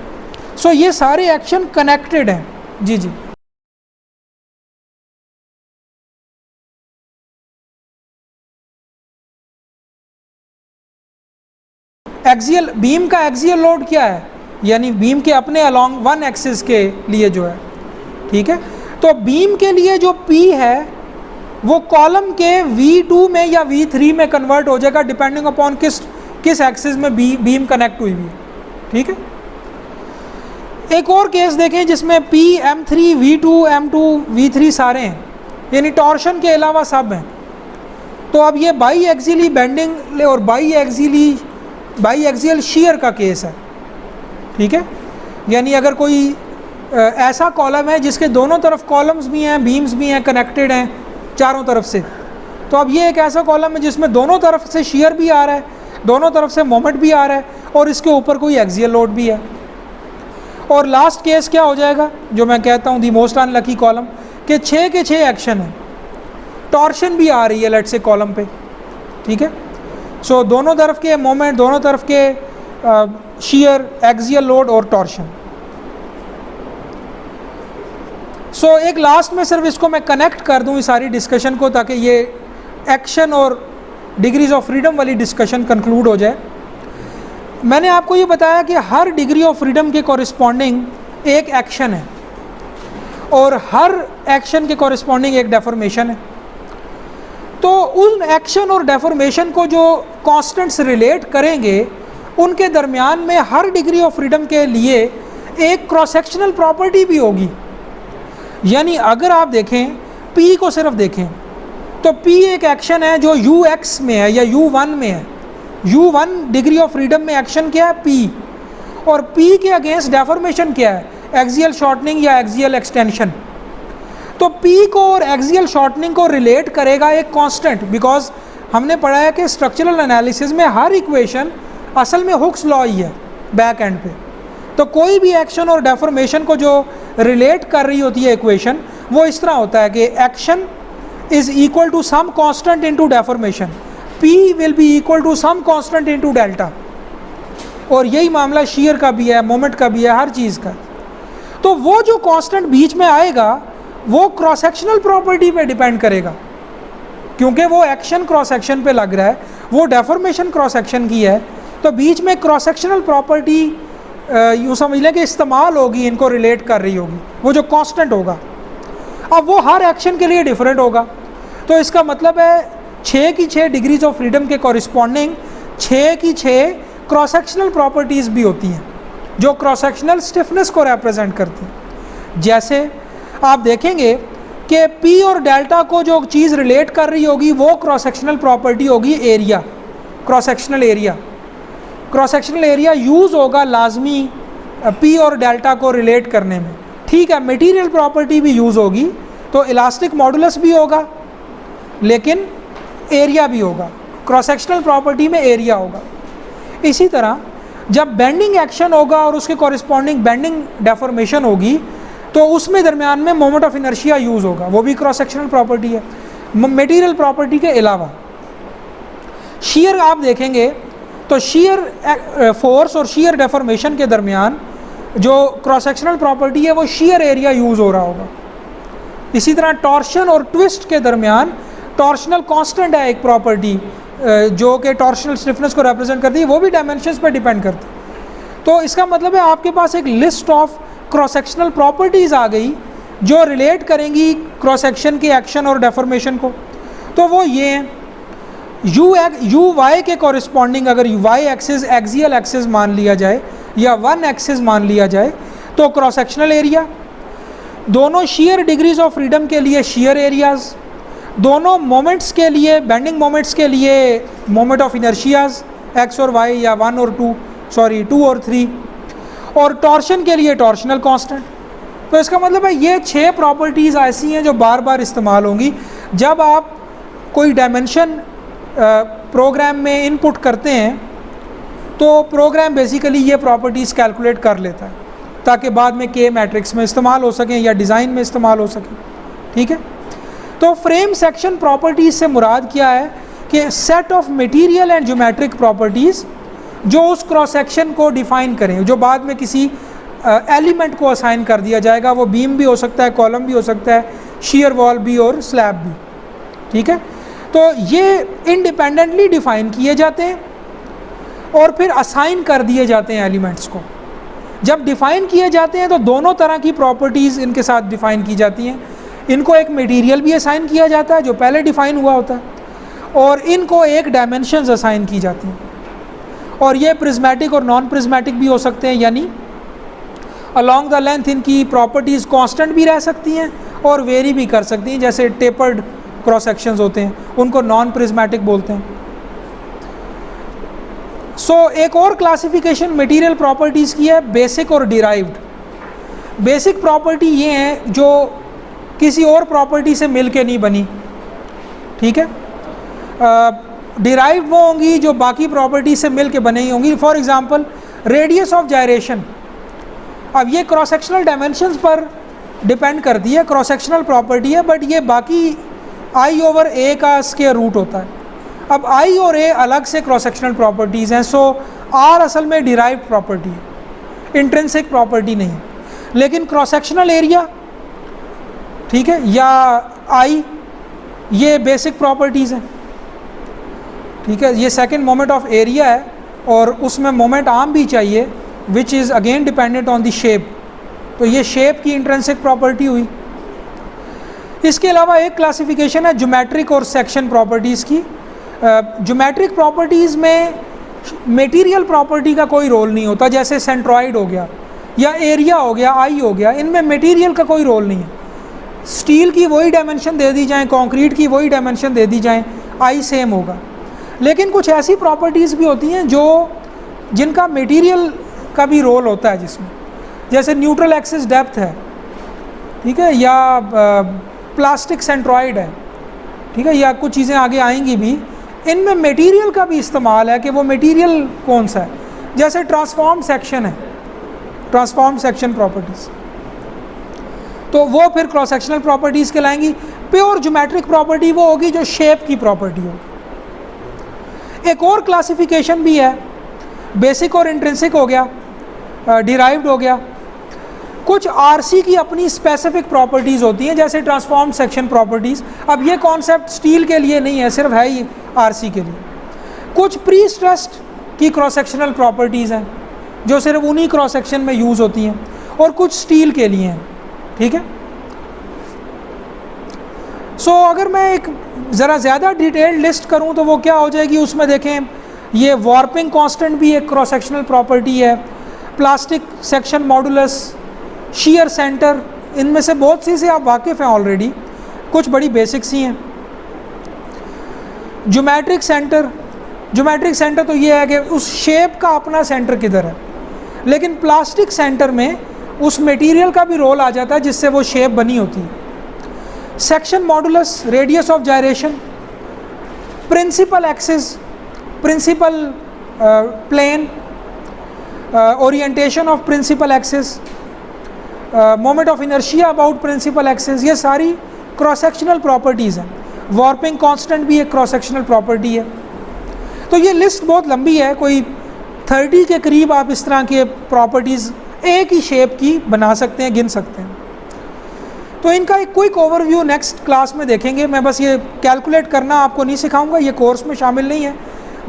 सो ये सारे एक्शन कनेक्टेड हैं। जी जी, एक्सियल बीम का एक्सियल लोड क्या है? यानी बीम के अपने अलोंग 1 एक्सिस के लिए जो है, ठीक है। तो बीम के लिए जो P है वो कॉलम के V2 में या V3 में कन्वर्ट हो जाएगा डिपेंडिंग अपॉन किस एक्सिस में बीम कनेक्ट हुई है, ठीक है। एक और केस देखें जिसमें P, M3, V2, M2, V3 सारे हैं, यानी टॉर्शन के अलावा सब हैं। तो अब ये बाई एक्सियली बेंडिंग और बाई एक्सियल शीयर का केस है, ठीक है। यानी अगर कोई ऐसा कॉलम है जिसके दोनों तरफ कॉलम्स भी हैं, बीम्स भी हैं, कनेक्टेड हैं चारों तरफ से, तो अब ये एक ऐसा कॉलम है जिसमें दोनों तरफ से शीयर भी आ रहा है, दोनों तरफ से मोमेंट भी आ रहा है और इसके ऊपर कोई एक्सियल लोड भी है। और लास्ट केस क्या हो जाएगा जो मैं कहता हूँ दी मोस्ट अनलकी कॉलम, कि 6 के 6 एक्शन है, टॉर्शन भी आ रही है लेट से कॉलम पे, ठीक है। सो दोनों तरफ के मोमेंट, दोनों तरफ के शीयर, एक्सियल लोड और टॉर्शन। सो एक लास्ट में सिर्फ इसको मैं कनेक्ट कर दूं इस सारी डिस्कशन को, ताकि ये एक्शन और डिग्रीज ऑफ फ्रीडम वाली डिस्कशन कंक्लूड हो जाए। मैंने आपको ये बताया कि हर डिग्री ऑफ फ्रीडम के कॉरिस्पॉन्डिंग एक एक्शन है और हर एक्शन के कॉरिस्पॉन्डिंग एक डेफॉर्मेशन है। तो उन एक्शन और डेफॉर्मेशन को जो कांस्टेंट्स रिलेट करेंगे, उनके दरमियान में हर डिग्री ऑफ फ्रीडम के लिए एक क्रॉस सेक्शनल प्रॉपर्टी भी होगी। यानी अगर आप देखें P को सिर्फ देखें तो P एक एक्शन है जो Ux में है या U1 में है। U1 डिग्री ऑफ फ्रीडम में एक्शन क्या है? P। और P के अगेंस्ट डेफॉर्मेशन क्या है? एक्सियल शॉर्टनिंग या एक्सियल एक्सटेंशन। तो P को और एक्सियल शॉर्टनिंग को रिलेट करेगा एक कांस्टेंट, बिकॉज हमने पढ़ा है कि स्ट्रक्चरल एनालिसिस में हर इक्वेशन असल में हुक्स लॉ ही है बैक एंड पे। तो कोई भी एक्शन और डेफॉर्मेशन को जो रिलेट कर रही होती है इक्वेशन, वो इस तरह होता है कि action is equal to some constant into deformation, P will be equal to some constant into delta. और यही मामला शेयर का भी है, मोमेंट का भी है, हर चीज़ का। तो वो जो कांस्टेंट बीच में आएगा वो क्रॉस सेक्शनल प्रॉपर्टी पे डिपेंड करेगा, क्योंकि वो एक्शन क्रॉस सेक्शन पे लग रहा है, वो डेफॉर्मेशन क्रॉस सेक्शन की है। तो बीच में क्रॉस सेक्शनल प्रॉपर्टी यूँ समझ लें कि इस्तेमाल होगी, इनको रिलेट कर रही होगी, वो जो कांस्टेंट होगा। अब वो हर एक्शन के लिए डिफरेंट होगा। तो इसका मतलब है 6 की 6 डिग्रीज ऑफ फ्रीडम के कॉरिस्पॉन्डिंग 6 की 6 क्रॉस सेक्शनल प्रॉपर्टीज़ भी होती हैं जो क्रॉस सेक्शनल स्टिफनेस को रिप्रेजेंट करती हैं। जैसे आप देखेंगे कि P और डेल्टा को जो चीज़ रिलेट कर रही होगी वो क्रॉस सेक्शनल प्रॉपर्टी होगी area, cross sectional area. Cross sectional area use होगा लाजमी P और डेल्टा को रिलेट करने में, ठीक है। मटेरियल प्रॉपर्टी भी यूज़ होगी, तो इलास्टिक मॉडुलस भी होगा लेकिन एरिया भी होगा, क्रॉस सेक्शनल प्रॉपर्टी में एरिया होगा। इसी तरह जब बेंडिंग एक्शन होगा और उसके कॉरिस्पॉन्डिंग बेंडिंग डेफॉर्मेशन होगी, तो उसमें दरमियान में मोमेंट ऑफ इनर्शिया यूज़ होगा, वो भी क्रॉस सेक्शनल प्रॉपर्टी है मटेरियल प्रॉपर्टी के अलावा। शीयर आप देखेंगे तो शीयर फोर्स और शीयर डेफॉर्मेशन के दरमियान जो क्रॉस सेक्शनल प्रॉपर्टी है वो शीयर एरिया यूज़ हो रहा होगा। इसी तरह टॉर्शन और ट्विस्ट के दरमियान टॉर्शनल कांस्टेंट है एक प्रॉपर्टी जो कि टॉर्शनल स्टिफनेस को रिप्रेजेंट करती है, वो भी डायमेंशंस पर डिपेंड करती है। तो इसका मतलब है आपके पास एक list of cross sectional properties आ गई जो रिलेट करेंगी क्रॉस सेक्शन के एक्शन और डेफॉर्मेशन को। तो वो ये हैं यू वाई के कॉरिस्पॉन्डिंग, अगर वाई एक्सिस एक्सियल एक्सिस मान लिया जाए या वन एक्सिस मान लिया जाए, तो क्रॉस सेक्शनल एरिया, दोनों शीयर डिग्रीज ऑफ फ्रीडम के लिए शीयर एरियाज़, दोनों मोमेंट्स के लिए बेंडिंग मोमेंट्स के लिए मोमेंट ऑफ इनर्शियाज एक्स और वाई या 1 और 2 और 3, और टॉर्शन के लिए टॉर्शनल कांस्टेंट। तो इसका मतलब है ये 6 प्रॉपर्टीज़ ऐसी हैं जो बार बार इस्तेमाल होंगी जब आप कोई डायमेंशन प्रोग्राम में इनपुट करते हैं। तो प्रोग्राम बेसिकली ये प्रॉपर्टीज़ कैलकुलेट कर लेता है ताकि बाद में के मैट्रिक्स में इस्तेमाल हो सकें या डिज़ाइन में इस्तेमाल हो सकें, ठीक है। तो फ्रेम सेक्शन प्रॉपर्टीज़ से मुराद क्या है कि set of material and geometric properties जो उस क्रॉस सेक्शन को डिफ़ाइन करें, जो बाद में किसी एलिमेंट को असाइन कर दिया जाएगा। वो बीम भी हो सकता है, कॉलम भी हो सकता है, शीयर वॉल भी और स्लैब भी, ठीक है। तो ये इंडिपेंडेंटली डिफ़ाइन किए जाते हैं और फिर असाइन कर दिए जाते हैं एलिमेंट्स को। जब डिफ़ाइन किए जाते हैं तो दोनों तरह की प्रॉपर्टीज़ इनके साथ डिफ़ाइन की जाती हैं। इनको एक मटेरियल भी असाइन किया जाता है जो पहले डिफ़ाइन हुआ होता है, और इनको एक डायमेंशंस असाइन की जाती हैं। और ये प्रिज्मेटिक और नॉन प्रिज्मेटिक भी हो सकते हैं, यानी अलॉन्ग द लेंथ इनकी प्रॉपर्टीज़ कांस्टेंट भी रह सकती हैं और वेरी भी कर सकती हैं। जैसे टेपर्ड क्रॉस सेक्शंस होते हैं, उनको नॉन प्रिज्मेटिक बोलते हैं। एक और क्लासिफिकेशन मटेरियल प्रॉपर्टीज़ की है, बेसिक और डिराइव्ड। बेसिक प्रॉपर्टी ये हैं जो किसी और प्रॉपर्टी से मिल के नहीं बनी, ठीक है। डिराइव्ड वो होंगी जो बाकी प्रॉपर्टी से मिल के बनी होंगी। For example radius of gyration. अब ये क्रॉस सेक्शनल डायमेंशंस पर डिपेंड करती है, क्रॉस सेक्शनल प्रॉपर्टी है, बट ये बाकी आई ओवर ए का स्क्वायर रूट होता है। अब आई और ए अलग से क्रॉस सेक्शनल प्रॉपर्टीज़ हैं, सो आर असल में डिराइव्ड प्रॉपर्टी है, इंट्रिंसिक प्रॉपर्टी नहीं है। लेकिन क्रॉस सेक्शनल एरिया, ठीक है, या आई, ये बेसिक प्रॉपर्टीज़ हैं, ठीक है। ये सेकंड मोमेंट ऑफ एरिया है और उसमें मोमेंट आर्म भी चाहिए, which is again dependent on the shape. तो ये शेप की इंट्रिंसिक प्रॉपर्टी हुई। इसके अलावा एक क्लासिफिकेशन है ज्योमेट्रिक और सेक्शन प्रॉपर्टीज़ की। ज्योमेट्रिक प्रॉपर्टीज़ में मटेरियल प्रॉपर्टी का कोई रोल नहीं होता, जैसे सेंट्रॉइड हो गया या एरिया हो गया, आई हो गया, इनमें मटेरियल का कोई रोल नहीं है। स्टील की वही डायमेंशन दे दी जाए, कंक्रीट की वही डायमेंशन दे दी जाए, आई सेम होगा। लेकिन कुछ ऐसी प्रॉपर्टीज़ भी होती हैं जिनका मटेरियल का भी रोल होता है जिसमें, जैसे न्यूट्रल एक्सिस डेप्थ है, ठीक है, या प्लास्टिक सेंट्रॉइड है, ठीक है, या कुछ चीज़ें आगे आएंगी भी। इनमें मटेरियल का भी इस्तेमाल है कि वो मटेरियल कौन सा है, जैसे ट्रांसफॉर्म सेक्शन है, ट्रांसफॉर्म सेक्शन प्रॉपर्टीज़, तो वो फिर क्रॉस सेक्शनल प्रॉपर्टीज़ कहलाएंगी। प्योर ज्योमेट्रिक प्रॉपर्टी वो होगी जो शेप की प्रॉपर्टी होगी। एक और क्लासिफिकेशन भी है, बेसिक और इंट्रिंसिक हो गया, डिराइव्ड हो गया। कुछ आरसी की अपनी स्पेसिफिक प्रॉपर्टीज़ होती हैं, जैसे ट्रांसफॉर्म सेक्शन प्रॉपर्टीज़। अब ये कॉन्सेप्ट स्टील के लिए नहीं है, सिर्फ है ही आरसी के लिए। कुछ प्री स्ट्रेस्ड की क्रॉस सेक्शनल प्रॉपर्टीज़ हैं जो सिर्फ उन्हीं क्रॉस सेक्शन में यूज़ होती हैं, और कुछ स्टील के लिए हैं, ठीक है। सो अगर मैं एक ज़रा ज़्यादा डिटेल्ड लिस्ट करूं तो वो क्या हो जाएगी, उसमें देखें ये वार्पिंग कांस्टेंट भी एक क्रॉस सेक्शनल प्रॉपर्टी है, plastic section modulus, shear centre, इनमें से बहुत सी से आप वाकिफ़ हैं ऑलरेडी, कुछ बड़ी बेसिक्स ही हैं। ज्योमेट्रिक सेंटर, ज्योमेट्रिक सेंटर तो ये है कि उस शेप का अपना सेंटर किधर है, लेकिन प्लास्टिक सेंटर में उस मटेरियल का भी रोल आ जाता है जिससे वो शेप बनी होती है। Section modulus, radius of gyration, principal axis, principal plane, orientation of principal axis, moment of inertia about principal axis, ये सारी क्रॉस सेक्शनल प्रॉपर्टीज़ हैं। वार्पिंग कांस्टेंट भी एक क्रॉस सेक्शनल प्रॉपर्टी है। तो ये लिस्ट बहुत लंबी है, कोई 30 के करीब आप इस तरह के प्रॉपर्टीज़ एक ही शेप की बना सकते हैं, गिन सकते हैं। तो इनका एक क्विक ओवरव्यू नेक्स्ट क्लास में देखेंगे। मैं बस ये कैलकुलेट करना आपको नहीं सिखाऊंगा, ये कोर्स में शामिल नहीं है,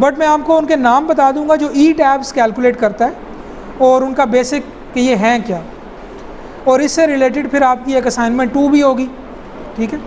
बट मैं आपको उनके नाम बता दूंगा जो ई टैब्स कैलकुलेट करता है और उनका बेसिक कि ये हैं क्या, और इससे रिलेटेड फिर आपकी एक असाइनमेंट 2 भी होगी, ठीक है।